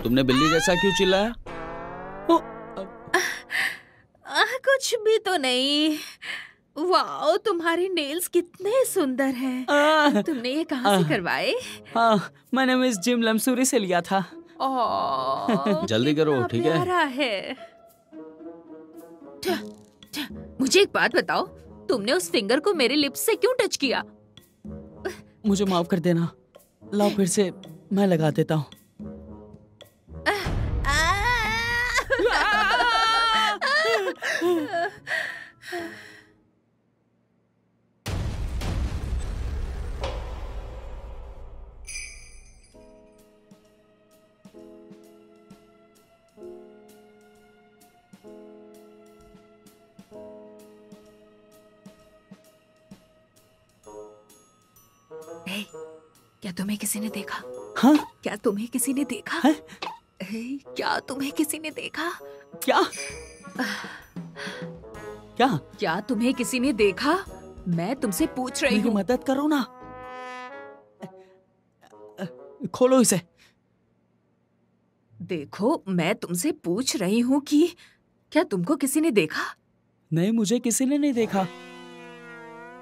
तुमने बिल्ली जैसा क्यों चिल्लाया? कुछ भी तो नहीं। वाओ, तुम्हारे नेल्स कितने सुंदर हैं। तुमने ये कहाँ से करवाए? हाँ, मैंने मिस जिम लमसूरी से लिया था। जल्दी करो, ठीक है? प्यारा है। मुझे एक बात बताओ, तुमने उस फिंगर को मेरे लिप्स से क्यों टच किया? मुझे माफ कर देना। लाओ फिर से मैं लगा देता हूँ। क्या तुम्हें किसी ने देखा? हाँ? क्या तुम्हें किसी ने देखा? है? क्या तुम्हें किसी ने देखा? क्या? क्या? क्या तुम्हें किसी ने देखा? मैं तुमसे पूछ रही मेरी हूँ। मदद करो ना। खोलो इसे। देखो, मैं तुमसे पूछ रही हूँ कि क्या तुमको किसी ने देखा? नहीं, मुझे किसी ने नहीं देखा।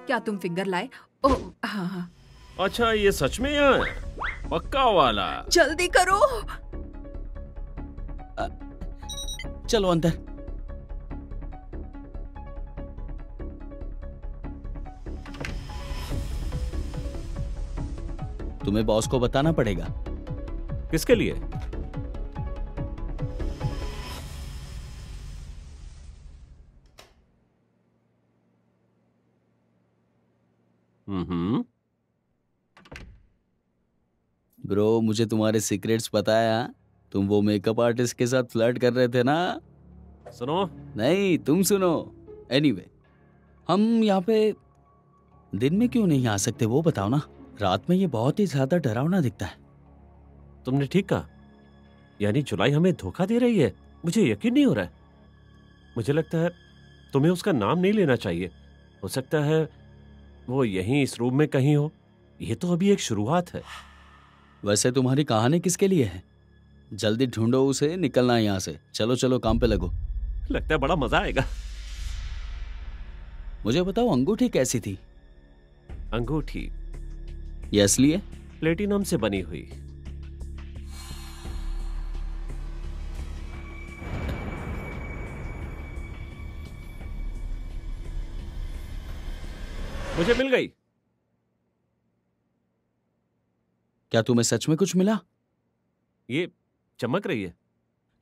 क्या तुम फिंगर लाए? ओह हाँ हाँ। अच्छा, ये सच में यहाँ है? पक्का वाला? जल्दी करो। चलो अंदर। तुम्हें बॉस को बताना पड़ेगा। किसके लिए? ब्रो, मुझे तुम्हारे सीक्रेट्स पता है। हाँ? तुम वो मेकअप आर्टिस्ट के साथ फ्लर्ट कर रहे थे ना? सुनो। नहीं, तुम सुनो। एनीवे, हम यहाँ पे दिन में क्यों नहीं आ सकते वो बताओ ना। रात में ये बहुत ही ज्यादा डरावना दिखता है। तुमने ठीक कहा। यानी जुलाई हमें धोखा दे रही है। मुझे यकीन नहीं हो रहा है। मुझे लगता है तुम्हें उसका नाम नहीं लेना चाहिए। हो सकता है वो यहीं इस रूम में कहीं हो। ये तो अभी एक शुरुआत है। वैसे तुम्हारी कहानी किसके लिए है? जल्दी ढूंढो उसे, निकलना है यहाँ से। चलो चलो, काम पे लगो। लगता है बड़ा मजा आएगा। मुझे बताओ, अंगूठी कैसी थी? अंगूठी ये असली है? प्लेटिनम से बनी हुई। मुझे मिल गई। क्या तुम्हें सच में कुछ मिला? ये चमक रही है।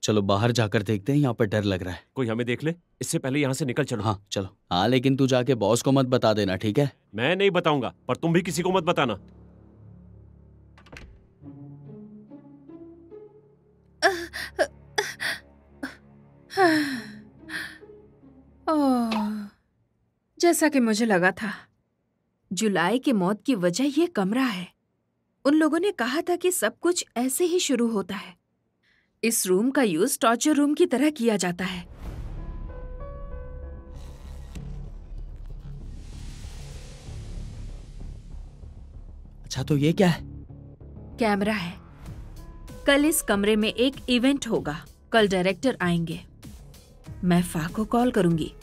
चलो बाहर जाकर देखते हैं, यहाँ पर डर लग रहा है। कोई हमें देख ले इससे पहले यहाँ से निकल चलो। हाँ चलो। हाँ, लेकिन तू जाके बॉस को मत बता देना, ठीक है? मैं नहीं बताऊंगा, पर तुम भी किसी को मत बताना। जैसा कि मुझे लगा था, जुलाई की मौत की वजह ये कमरा है। उन लोगों ने कहा था कि सब कुछ ऐसे ही शुरू होता है। इस रूम का यूज टॉर्चर रूम की तरह किया जाता है। अच्छा, तो ये क्या है? कैमरा है। कल इस कमरे में एक इवेंट होगा। कल डायरेक्टर आएंगे। मैं फा को कॉल करूंगी।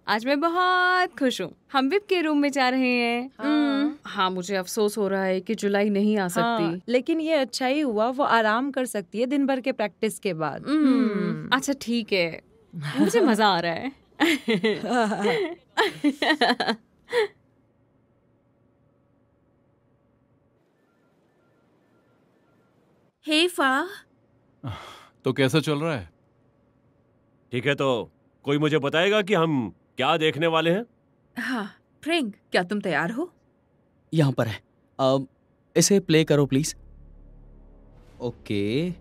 आज मैं बहुत खुश हूँ। हम विप के रूम में जा रहे हैं। हाँ, मुझे अफसोस हो रहा है कि जुलाई नहीं आ सकती। हाँ, लेकिन ये अच्छा ही हुआ, वो आराम कर सकती है दिन भर के प्रैक्टिस के बाद। अच्छा ठीक है, मुझे मजा आ रहा है। हे फा, तो कैसा चल रहा है? ठीक है, तो कोई मुझे बताएगा कि हम क्या देखने वाले हैं? हाँ फ्रेंक, क्या तुम तैयार हो? यहाँ पर है। इसे प्ले करो प्लीज। ओके।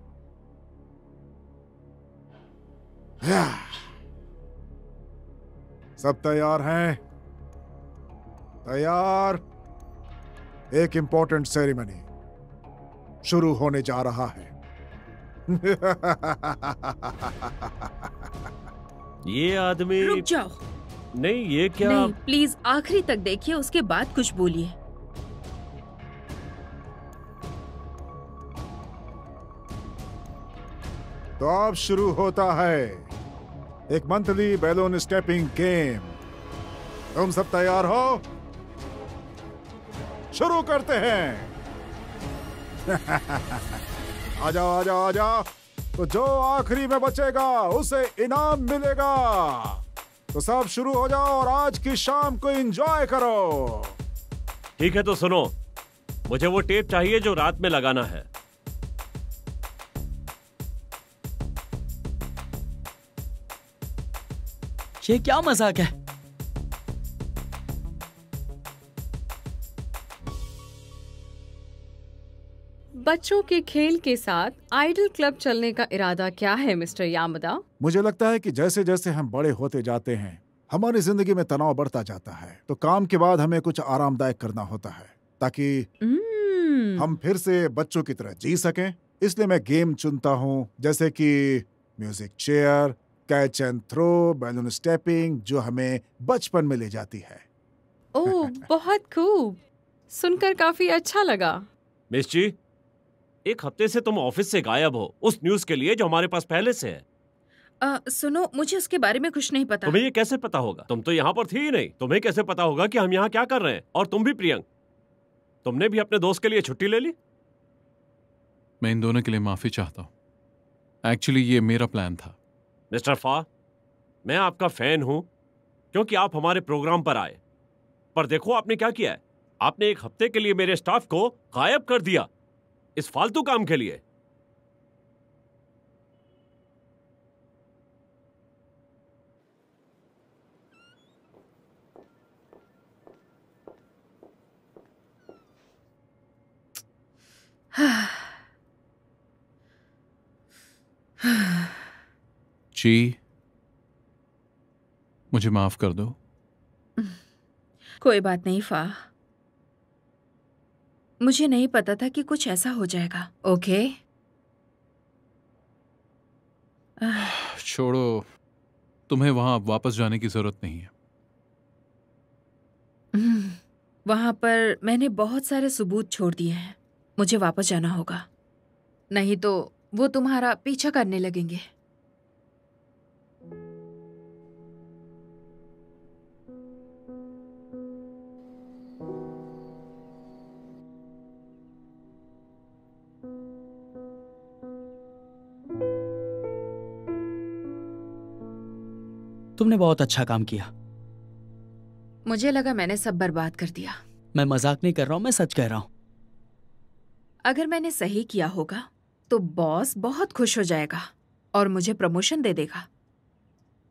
सब तैयार हैं? तैयार। एक इंपॉर्टेंट सेरेमनी शुरू होने जा रहा है। ये आदमी रुक जाओ। नहीं, ये क्या? नहीं, प्लीज आखिरी तक देखिए, उसके बाद कुछ बोलिए। तो अब शुरू होता है एक मंथली बैलून स्टेपिंग गेम। तुम सब तैयार हो? शुरू करते हैं। आ जाओ आ जाओ आ जाओ। तो जो आखिरी में बचेगा उसे इनाम मिलेगा। तो सब शुरू हो जाओ और आज की शाम को एंजॉय करो। ठीक है, तो सुनो, मुझे वो टेप चाहिए जो रात में लगाना है। ये क्या मजाक है? बच्चों के खेल के साथ आइडल क्लब चलने का इरादा क्या है मिस्टर यामदा? मुझे लगता है कि जैसे जैसे हम बड़े होते जाते हैं हमारी जिंदगी में तनाव बढ़ता जाता है। तो काम के बाद हमें कुछ आरामदायक करना होता है ताकि हम फिर से बच्चों की तरह जी सकें। इसलिए मैं गेम चुनता हूँ, जैसे कि music chair, catch and throw, balloon stepping, जो हमें बचपन में ले जाती है। ओह, बहुत खूब, सुनकर काफी अच्छा लगा। मिस जी, एक हफ्ते से तुम ऑफिस से गायब हो उस न्यूज के लिए जो हमारे पास पहले से है। सुनो, मुझे उसके बारे में कुछ नहीं पता। तुम्हें ये कैसे पता होगा? तुम तो यहाँ पर थी ही नहीं। तुम्हें कैसे पता होगा कि हम यहाँ क्या कर रहे हैं? और तुम भी प्रियंक, तुमने भी अपने दोस्त के लिए छुट्टी ले ली? मैं इन दोनों के लिए माफी चाहता हूँ। एक्चुअली ये मेरा प्लान था। मिस्टर फा, मैं आपका फैन हूं क्योंकि आप हमारे प्रोग्राम पर आए, पर देखो आपने क्या किया है। आपने एक हफ्ते के लिए मेरे स्टाफ को गायब कर दिया इस फालतू काम के लिए। जी, मुझे माफ कर दो। कोई बात नहीं फा, मुझे नहीं पता था कि कुछ ऐसा हो जाएगा। ओके, छोड़ो, तुम्हें वहां वापस जाने की जरूरत नहीं है। वहां पर मैंने बहुत सारे सबूत छोड़ दिए हैं। मुझे वापस जाना होगा, नहीं तो वो तुम्हारा पीछा करने लगेंगे। तुमने बहुत अच्छा काम किया। मुझे लगा मैंने सब बर्बाद कर दिया। मैं मजाक नहीं कर रहा हूँ, मैं सच कह रहा हूँ। अगर मैंने सही किया होगा तो बॉस बहुत खुश हो जाएगा और मुझे प्रमोशन दे देगा।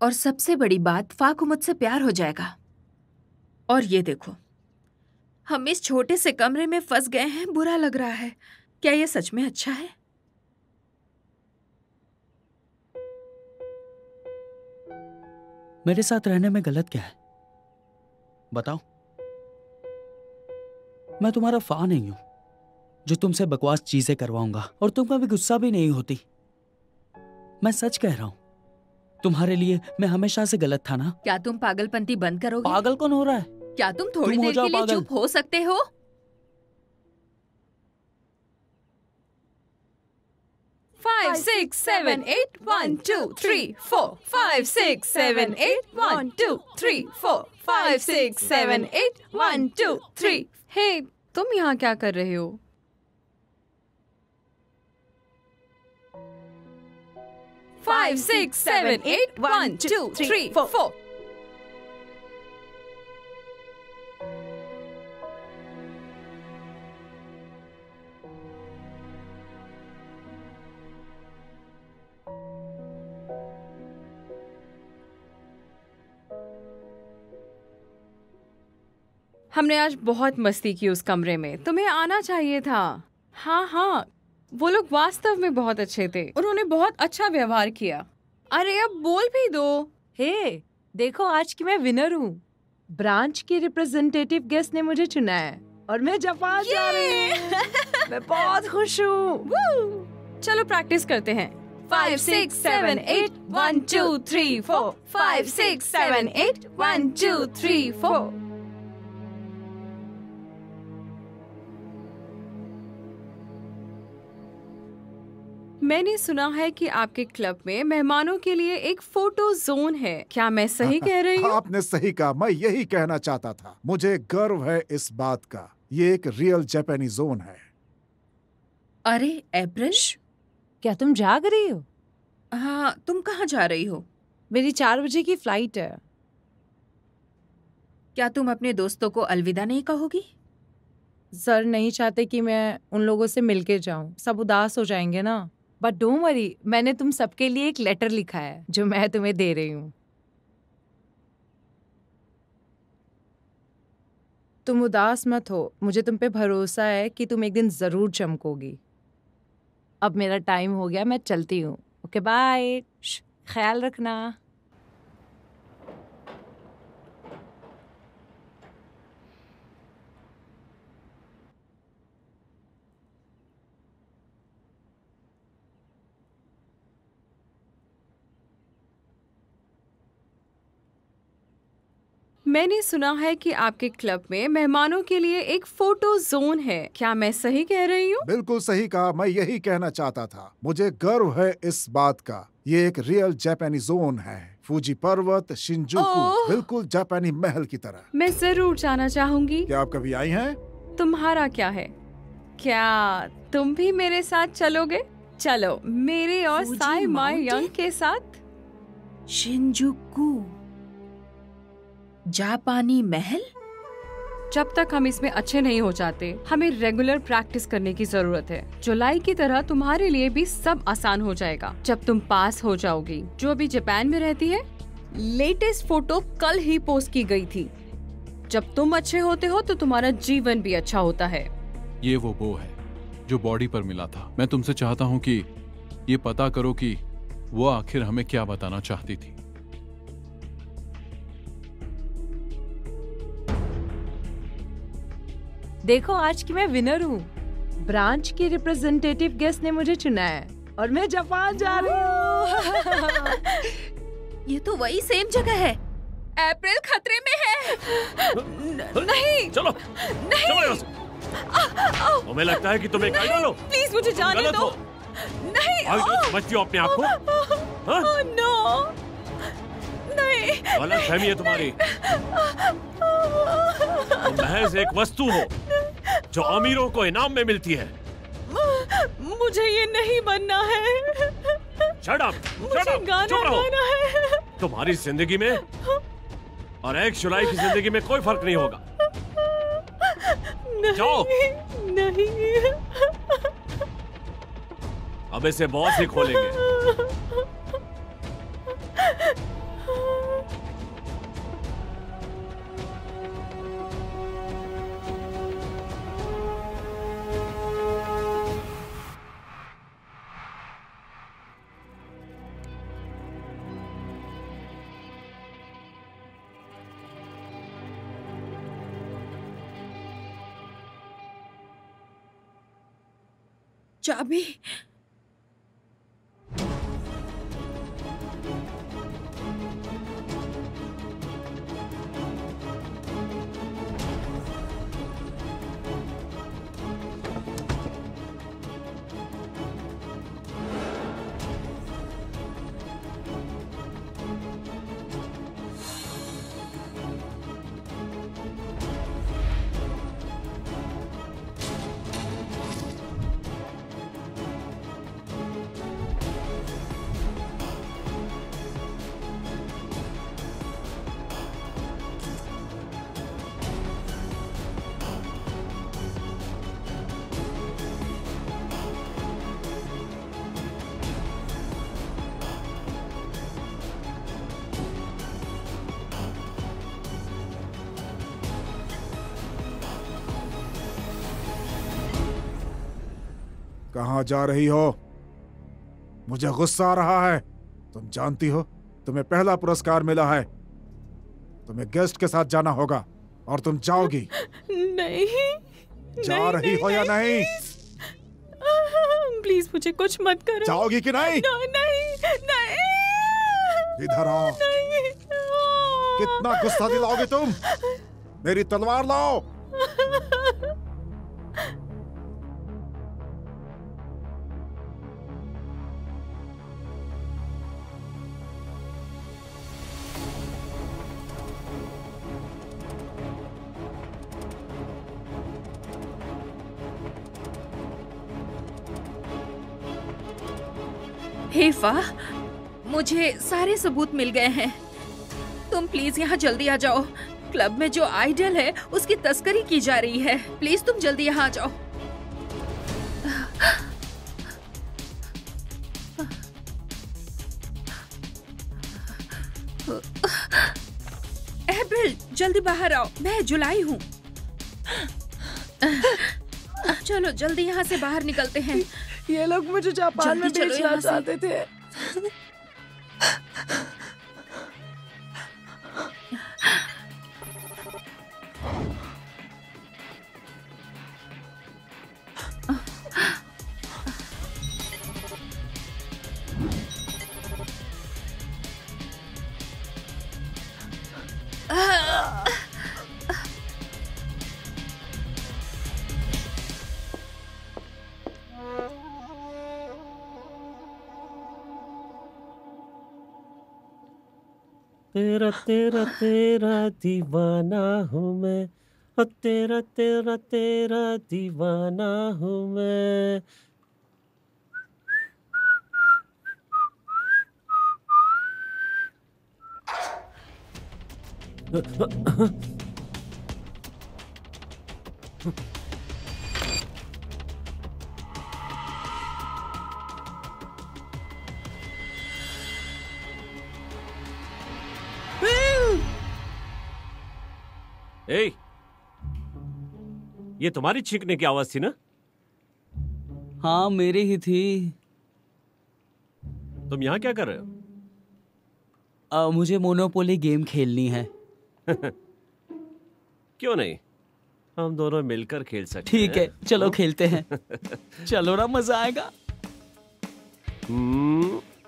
और सबसे बड़ी बात, फा को मुझसे प्यार हो जाएगा। और ये देखो, हम इस छोटे से कमरे में फंस गए हैं। बुरा लग रहा है। क्या ये सच में अच्छा है? मेरे साथ रहने में गलत क्या है बताओ? मैं तुम्हारा फा नहीं हूं जो तुमसे बकवास चीजें करवाऊंगा, और तुम कभी गुस्सा भी नहीं होती। मैं सच कह रहा हूं, तुम्हारे लिए मैं हमेशा से गलत था ना। क्या तुम पागलपंती बंद करोगे? पागल कौन हो रहा है? क्या तुम थोड़ी देर के लिए चुप हो सकते हो? Five, six, seven, eight, 1, 2, 3, 4. 5, 6, 7, 8, 1, 2, 3, 4. 5, 6, 7, 8, 1, 2, 3. हे, तुम यहाँ क्या कर रहे हो? Five, six, seven, eight, 1, 2, 3, 4. हमने आज बहुत मस्ती की उस कमरे में, तुम्हें आना चाहिए था। हाँ, वो लोग वास्तव में बहुत अच्छे थे, उन्होंने बहुत अच्छा व्यवहार किया। अरे अब बोल भी दो। हे, देखो आज की मैं विनर हूँ। ब्रांच की रिप्रेजेंटेटिव गेस्ट ने मुझे चुना है और मैं जापान जा रही हूँ। मैं बहुत खुश हूँ। चलो प्रैक्टिस करते हैं। 5, 6, 7, 8. 1, 2, 3, 4. 5, 6, 7, 8. 1, 2, 3, 4. मैंने सुना है कि आपके क्लब में मेहमानों के लिए एक फोटो जोन है। क्या मैं सही कह रही हूँ? आपने सही कहा, मैं यही कहना चाहता था। मुझे गर्व है इस बात का, ये एक रियल जापानी जोन है। अरे अप्रैल, क्या तुम जाग रही हो? हाँ, तुम कहाँ जा रही हो? मेरी 4 बजे की फ्लाइट है। क्या तुम अपने दोस्तों को अलविदा नहीं कहोगी? सर नहीं चाहते कि मैं उन लोगों से मिलके जाऊं, सब उदास हो जाएंगे ना। बट डोंट वरी, मैंने तुम सबके लिए एक लेटर लिखा है जो मैं तुम्हें दे रही हूँ। तुम उदास मत हो, मुझे तुम पे भरोसा है कि तुम एक दिन जरूर चमकोगी। अब मेरा टाइम हो गया, मैं चलती हूँ। ओके बाय, ख्याल रखना। मैंने सुना है कि आपके क्लब में मेहमानों के लिए एक फोटो जोन है। क्या मैं सही कह रही हूँ? बिल्कुल सही कहा, मैं यही कहना चाहता था। मुझे गर्व है इस बात का, ये एक रियल जापानी जोन है। फूजी पर्वत, शिंजुकू, बिल्कुल जापानी महल की तरह। मैं जरूर जाना चाहूंगी। क्या आप कभी आई हैं? तुम्हारा क्या है? क्या तुम भी मेरे साथ चलोगे? चलो मेरे और फूजी साई माई माउंटेन? यंग के साथ। शिंजुकू, जापानी महल? जब तक हम इसमें अच्छे नहीं हो जाते, हमें रेगुलर प्रैक्टिस करने की जरूरत है। जुलाई की तरह तुम्हारे लिए भी सब आसान हो जाएगा जब तुम पास हो जाओगी। जो अभी जापान में रहती है, लेटेस्ट फोटो कल ही पोस्ट की गई थी। जब तुम अच्छे होते हो तो तुम्हारा जीवन भी अच्छा होता है। ये वो बो है जो बॉडी पर मिला था। मैं तुमसे चाहता हूँ कि ये पता करो कि वो आखिर हमें क्या बताना चाहती थी। देखो, आज की मैं विनर हूँ। ब्रांच की रिप्रेजेंटेटिव गेस्ट ने मुझे चुना है और मैं जापान जा रही हूँ। ये तो वही सेम जगह है। अप्रैल खतरे में है। नहीं, चलो नहीं, तुम्हें लगता है कि तुम एक आइडल हो? प्लीज मुझे जाने गलत दो। हो। नहीं, आइडल समझती हो अपने आप को? हाँ? नो, नहीं, गलत फहमी है तुम्हारी। तुम महज एक वस्तु हो जो अमीरों को इनाम में मिलती है। मुझे ये नहीं बनना है। Shut up! मुझे गाना गाना है। तुम्हारी जिंदगी में और एक जुलाई की जिंदगी में कोई फर्क नहीं होगा। नहीं, जाओ। नहीं। अब इसे बॉस ही खोलेंगे। चाबी। कहाँ जा रही हो? मुझे गुस्सा आ रहा है। तुम जानती हो तुम्हें पहला पुरस्कार मिला है। तुम्हें गेस्ट के साथ जाना होगा और तुम जाओगी। नहीं, जा रही हो या नहीं? प्लीज मुझे कुछ मत करो। जाओगी कि नहीं? नहीं नहीं। इधर आओ। नहीं। कितना गुस्सा दिलाओगे तुम? मेरी तलवार लाओ। हे फाह, मुझे सारे सबूत मिल गए हैं। तुम प्लीज यहाँ जल्दी आ जाओ। क्लब में जो आइडल है उसकी तस्करी की जा रही है। प्लीज तुम जल्दी यहाँ आ जाओ। एब्रिल, जल्दी बाहर आओ। मैं जुलाई हूँ। चलो जल्दी यहाँ से बाहर निकलते हैं। ये लोग मुझे जापान में जल्दी चलो भेजना यहाँ से। चाहते थे। तेरा तेरा तेरा दीवाना हूँ मैं, ओ तेरा तेरा तेरा दीवाना हूँ मैं। ए, ये तुम्हारी छींकने की आवाज थी ना? हाँ मेरी ही थी। तुम यहाँ क्या कर रहे हो? मुझे मोनोपोली गेम खेलनी है। क्यों नहीं, हम दोनों मिलकर खेल सकते हैं। ठीक है, चलो खेलते हैं। चलो ना, मजा आएगा।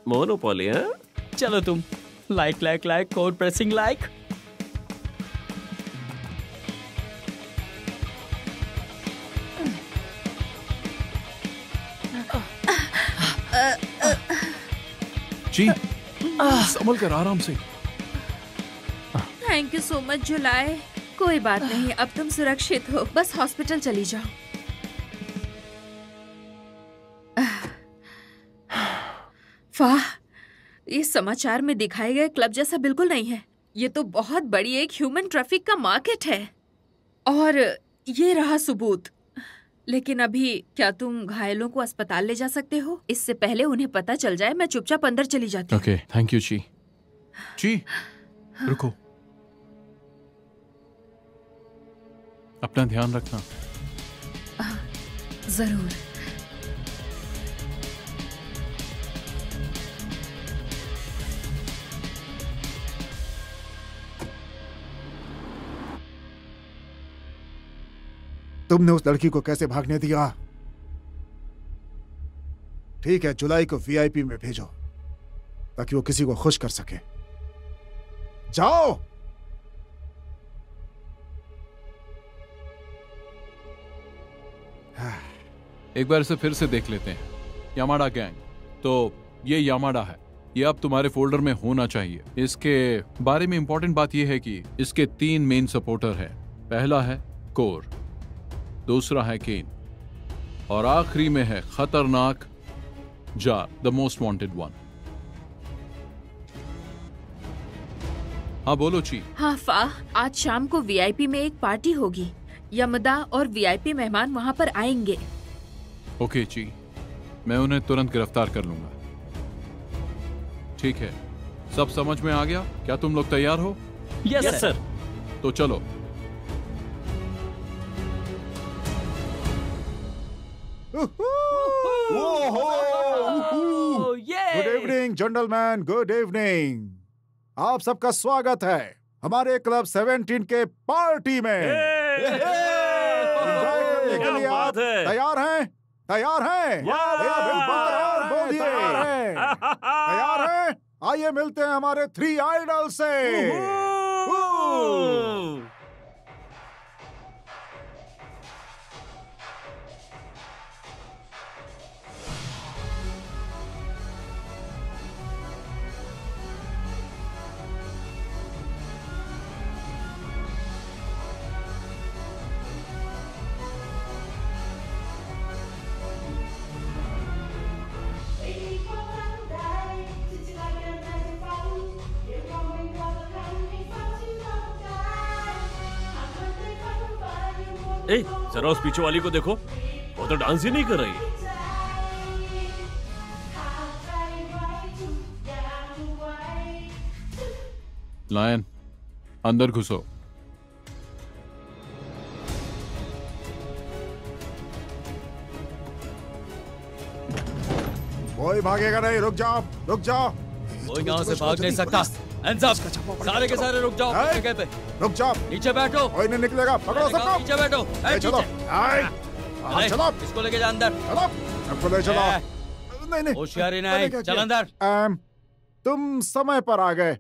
मोनोपोली है? चलो तुम लाइक कोड प्रेसिंग लाइक। जी, संभल कर, आराम से। थैंक यू सो मच जुलाई। कोई बात नहीं, अब तुम सुरक्षित हो। बस हॉस्पिटल चली जाओ। वाह, इस समाचार में दिखाए गए क्लब जैसा बिल्कुल नहीं है। ये तो बहुत बड़ी एक ह्यूमन ट्रैफिक का मार्केट है। और ये रहा सबूत। लेकिन अभी क्या तुम घायलों को अस्पताल ले जा सकते हो? इससे पहले उन्हें पता चल जाए मैं चुपचाप अंदर चली जाती हूँ। ओके, थैंक यू जी। जी, रुको। अपना ध्यान रखना। जरूर। तुमने उस लड़की को कैसे भागने दिया? ठीक है, जुलाई को वीआईपी में भेजो ताकि वो किसी को खुश कर सके। जाओ। एक बार इसे फिर से देख लेते हैं। यामाडा गैंग, तो ये यामाडा है। ये अब तुम्हारे फोल्डर में होना चाहिए। इसके बारे में इंपॉर्टेंट बात यह है कि इसके 3 मेन सपोर्टर हैं। पहला है कोर, दूसरा है केन, और आखिरी में है खतरनाक jar, the most wanted one. हाँ बोलो ची। हाँ फाह, आज शाम को वीआईपी में एक पार्टी होगी। यमदा और वीआईपी मेहमान वहाँ पर आएंगे। ओके ची, मैं उन्हें तुरंत गिरफ्तार कर लूंगा। ठीक है, सब समझ में आ गया? क्या तुम लोग तैयार हो? Yes sir. तो चलो। Good evening gentleman, good evening. आप सबका स्वागत है हमारे क्लब 17 के पार्टी में। एंजॉय करने के लिए आप तैयार हैं? तैयार हैं? बिल्कुल तैयार, बोलिए। तैयार हैं? आइए मिलते हैं हमारे 3 आइडल से। ए, जरा उस पीछे वाली को देखो, वो तो डांस ही नहीं कर रही। लायन, अंदर घुसो। कोई भागेगा नहीं, रुक जाओ, रुक जाओ। कोई यहाँ से भाग नहीं सकता। Hands up! सारे के सारे रुक जाओ अपनी जगह पे। रुक जाओ, नीचे बैठो। कोई नहीं निकलेगा, पकड़ो सबको। नीचे बैठो। चलो, चलो, इसको लेके जा अंदर। चलो, सबको ले चलो। नहीं, होशियारी नहीं, चल अंदर। तुम समय पर आ गए।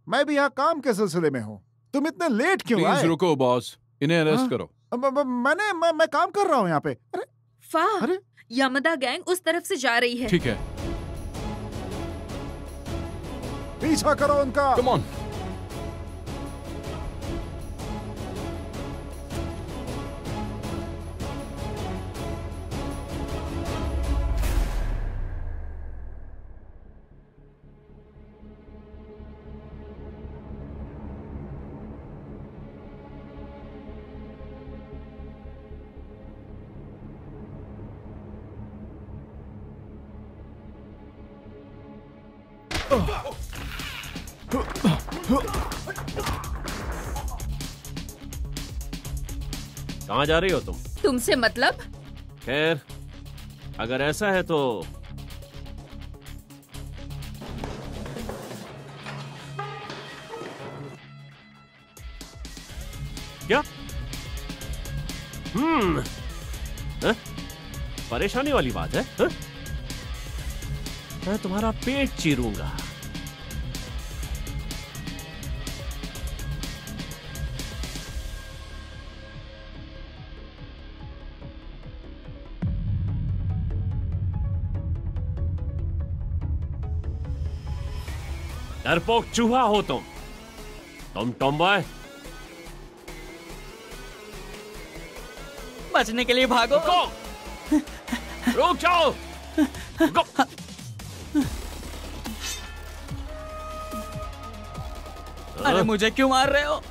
मैं भी यहाँ काम के सिलसिले में हूँ। तुम इतने लेट क्यों आए? प्लीज रुको बॉस, इन्हें अरेस्ट करो। मैं काम कर रहा हूँ यहाँ पे। अरे यमदा गैंग उस तरफ से जा रही है। ठीक है, पीछा करो उनका। Come on. कहाँ जा रही हो तुम? तुमसे मतलब? खैर, अगर ऐसा है तो क्या? परेशानी वाली बात है? मैं तुम्हारा पेट चीरूंगा। डरपोक चूहा हो तुम टॉमबॉय। बचने के लिए भागो। रुक जाओ। अरे मुझे क्यों मार रहे हो?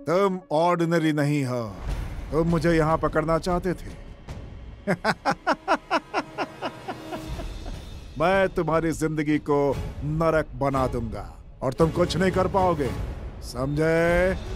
तुम ऑर्डिनरी नहीं हो। तुम मुझे यहाँ पकड़ना चाहते थे। मैं तुम्हारी जिंदगी को नरक बना दूंगा और तुम कुछ नहीं कर पाओगे, समझे?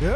ये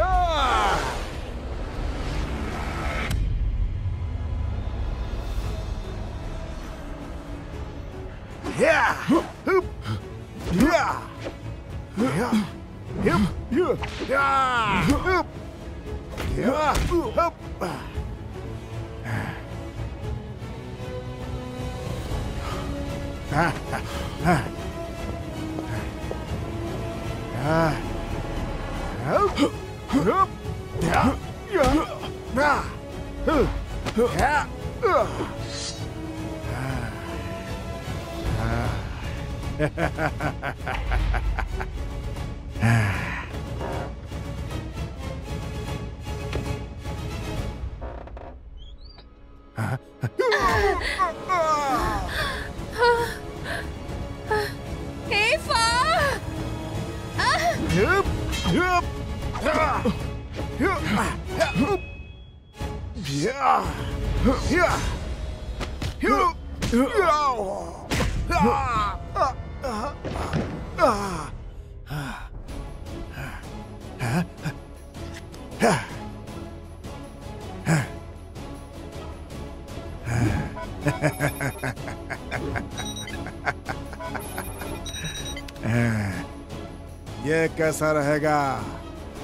कैसा रहेगा?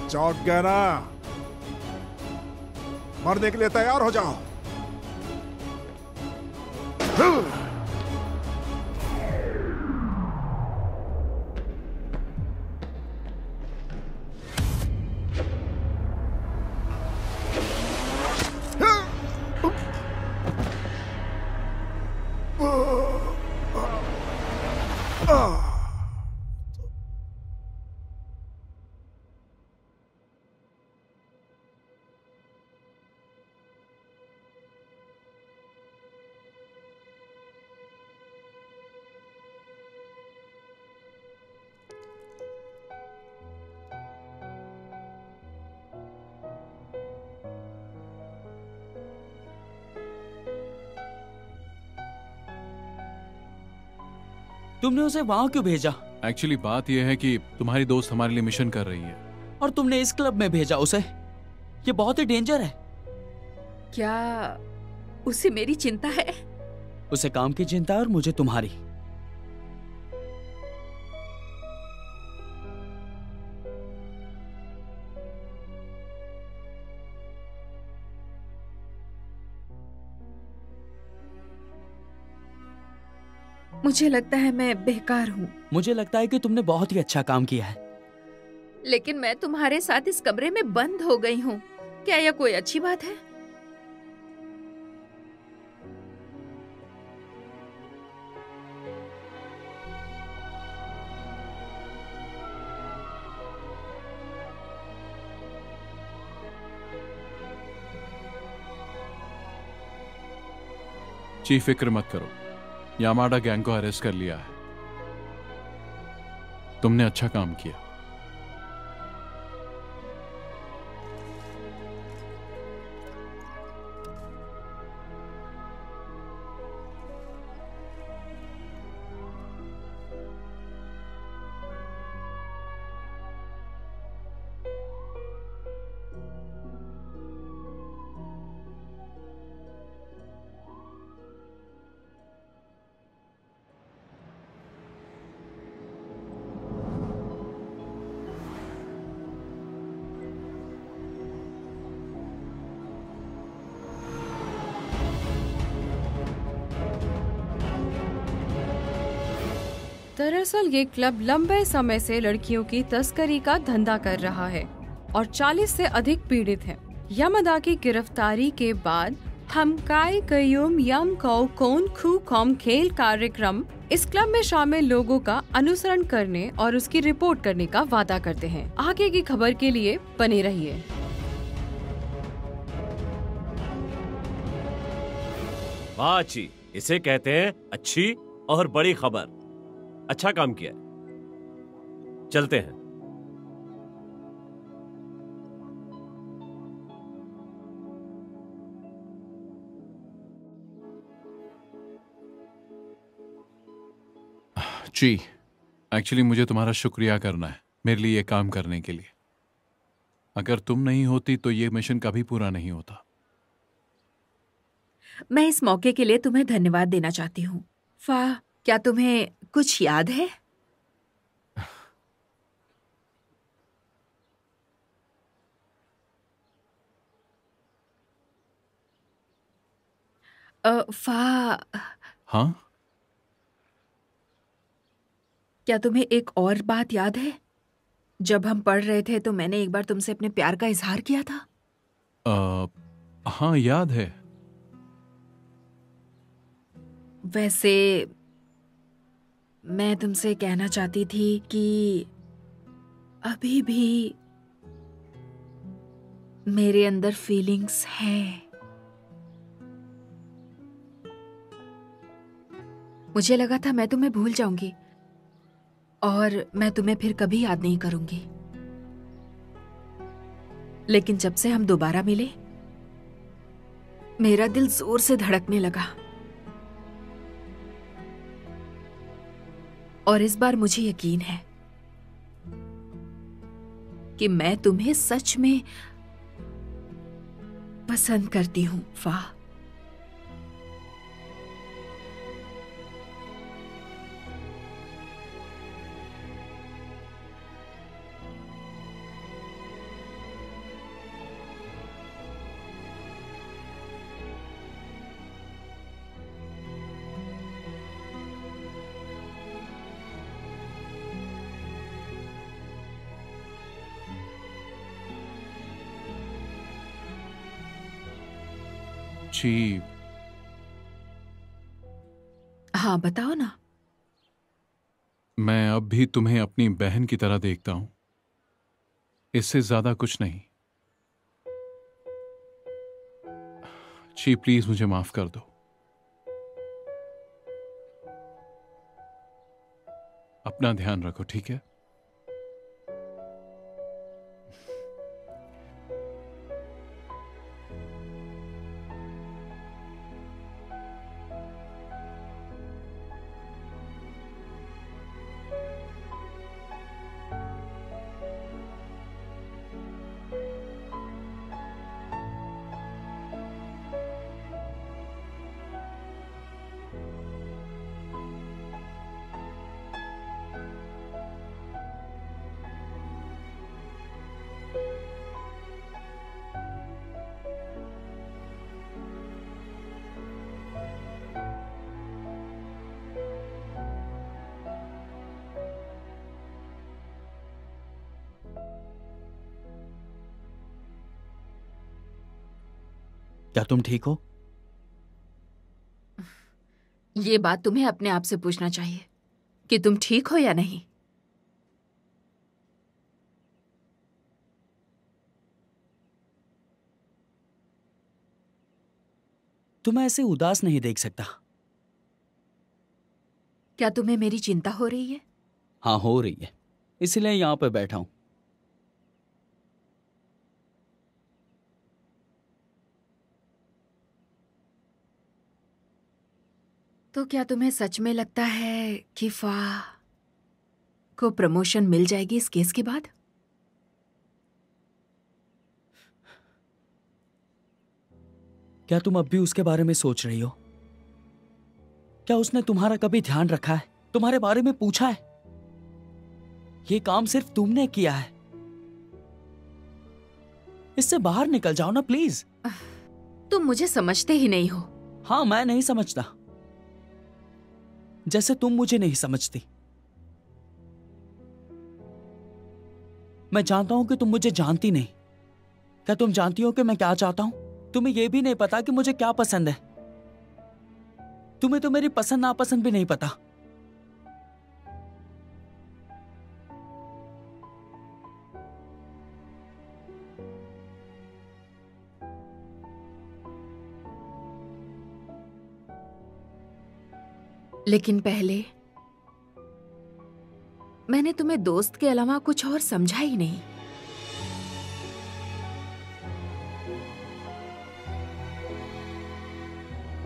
चौंक गया ना? मरने के लिए तैयार हो जाओ। तुमने उसे वहां क्यों भेजा? एक्चुअली बात यह है कि तुम्हारी दोस्त हमारे लिए मिशन कर रही है। और तुमने इस क्लब में भेजा उसे? ये बहुत ही डेंजर है। क्या उसे मेरी चिंता है? उसे काम की चिंता और मुझे तुम्हारी। मुझे लगता है मैं बेकार हूँ। मुझे लगता है कि तुमने बहुत ही अच्छा काम किया है। लेकिन मैं तुम्हारे साथ इस कमरे में बंद हो गई हूँ। क्या यह कोई अच्छी बात है? चीफ फिक्र मत करो, यामाडा गैंग को अरेस्ट कर लिया है। तुमने अच्छा काम किया। दरअसल ये क्लब लंबे समय से लड़कियों की तस्करी का धंधा कर रहा है और 40 से अधिक पीड़ित हैं। यामादा की गिरफ्तारी के बाद हम काय कयूम यम कौ कौन खू कॉम खेल कार्यक्रम इस क्लब में शामिल लोगों का अनुसरण करने और उसकी रिपोर्ट करने का वादा करते हैं। आगे की खबर के लिए बने रहिए। वाह अच्छी, इसे कहते हैं अच्छी और बड़ी खबर। अच्छा काम किया। चलते हैं। एक्चुअली मुझे तुम्हारा शुक्रिया करना है मेरे लिए ये काम करने के लिए। अगर तुम नहीं होती तो ये मिशन कभी पूरा नहीं होता। मैं इस मौके के लिए तुम्हें धन्यवाद देना चाहती हूँ। फाह, क्या तुम्हें कुछ याद है? फाह, हाँ? क्या तुम्हें एक और बात याद है? जब हम पढ़ रहे थे तो मैंने एक बार तुमसे अपने प्यार का इजहार किया था। हाँ, याद है। वैसे मैं तुमसे कहना चाहती थी कि अभी भी मेरे अंदर फीलिंग्स हैं। मुझे लगा था मैं तुम्हें भूल जाऊंगी और मैं तुम्हें फिर कभी याद नहीं करूंगी, लेकिन जब से हम दोबारा मिले मेरा दिल जोर से धड़कने लगा और इस बार मुझे यकीन है कि मैं तुम्हें सच में पसंद करती हूं। फाह, जी। हाँ बताओ ना। मैं अब भी तुम्हें अपनी बहन की तरह देखता हूं, इससे ज्यादा कुछ नहीं। जी प्लीज मुझे माफ कर दो। अपना ध्यान रखो, ठीक है? क्या तुम ठीक हो? ये बात तुम्हें अपने आप से पूछना चाहिए कि तुम ठीक हो या नहीं। तुम्हें ऐसे उदास नहीं देख सकता। क्या तुम्हें मेरी चिंता हो रही है? हाँ हो रही है, इसलिए यहां पे बैठा हूं। तो क्या तुम्हें सच में लगता है कि फाह को प्रमोशन मिल जाएगी इस केस के बाद? क्या तुम अब भी उसके बारे में सोच रही हो? क्या उसने तुम्हारा कभी ध्यान रखा है, तुम्हारे बारे में पूछा है? ये काम सिर्फ तुमने किया है। इससे बाहर निकल जाओ ना प्लीज। तुम मुझे समझते ही नहीं हो। हाँ मैं नहीं समझता, जैसे तुम मुझे नहीं समझती। मैं जानता हूं कि तुम मुझे जानती नहीं। क्या तुम जानती हो कि मैं क्या चाहता हूं? तुम्हें यह भी नहीं पता कि मुझे क्या पसंद है। तुम्हें तो मेरी पसंद नापसंद भी नहीं पता। लेकिन पहले मैंने तुम्हें दोस्त के अलावा कुछ और समझा ही नहीं।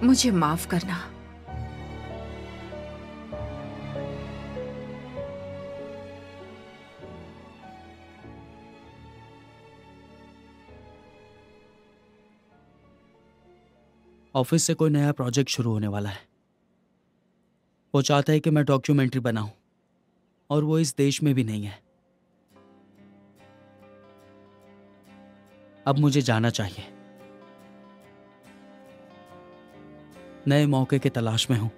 मुझे माफ करना। ऑफिस से कोई नया प्रोजेक्ट शुरू होने वाला है। वो चाहता है कि मैं डॉक्यूमेंट्री बनाऊं, और वो इस देश में भी नहीं है। अब मुझे जाना चाहिए। नए मौके की तलाश में हूं।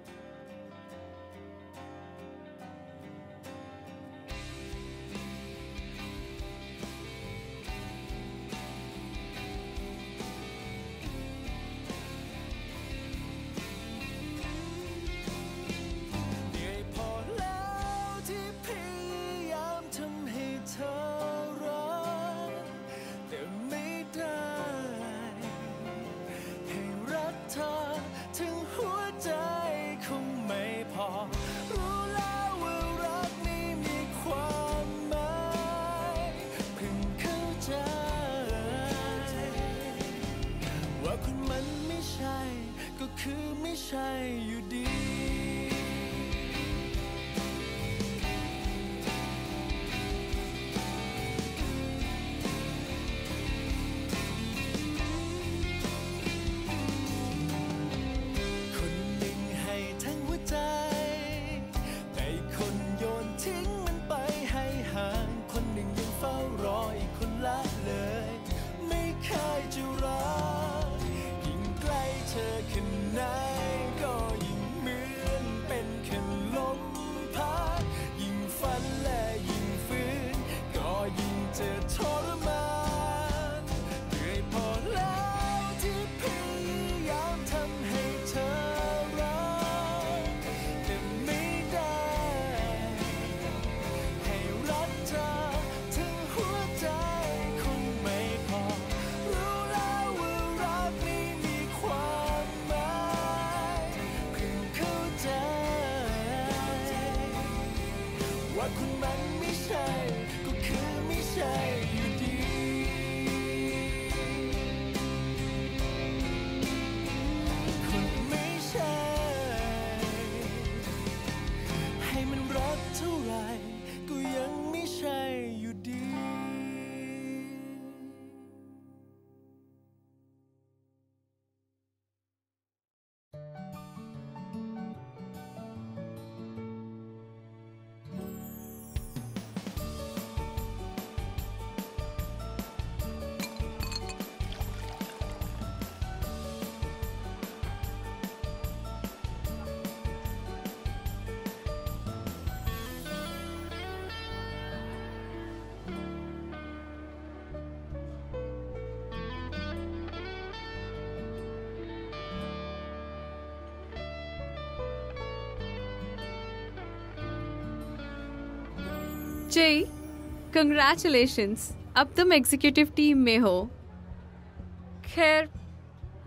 जय, कंग्रेचुलेशंस, अब तुम एग्जीक्यूटिव टीम में हो। खैर,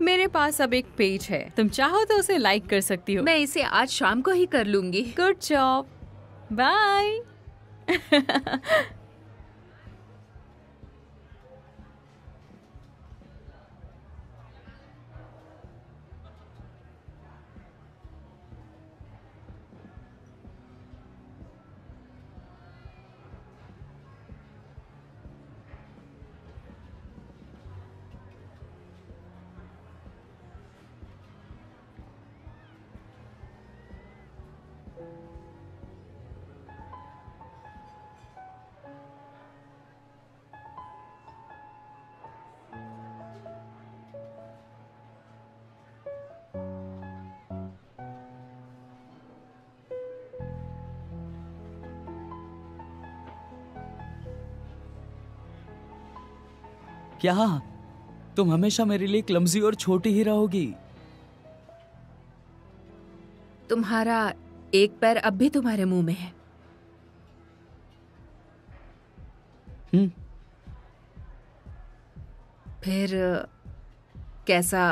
मेरे पास अब एक पेज है, तुम चाहो तो उसे लाइक कर सकती हो। मैं इसे आज शाम को ही कर लूंगी। Good job, bye. क्या तुम हमेशा मेरे लिए क्लमजी और छोटी ही रहोगी? तुम्हारा एक पैर अब भी तुम्हारे मुंह में है। फिर कैसा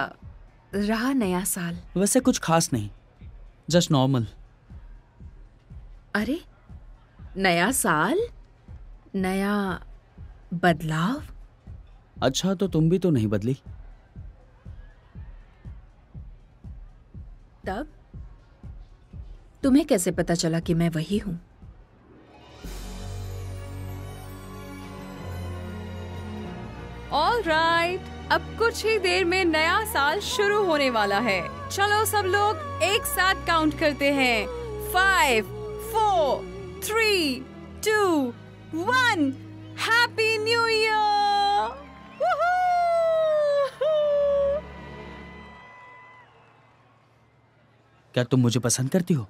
रहा नया साल? वैसे कुछ खास नहीं, जस्ट नॉर्मल। अरे, नया साल, नया बदलाव। अच्छा, तो तुम भी तो नहीं बदली। तब तुम्हें कैसे पता चला कि मैं वही हूं? ऑल राइट, अब कुछ ही देर में नया साल शुरू होने वाला है। चलो सब लोग एक साथ काउंट करते हैं। 5, 4, 3, 2, 1। Happy new year. क्या तुम मुझे पसंद करती हो?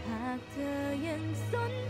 หากเธอยังสน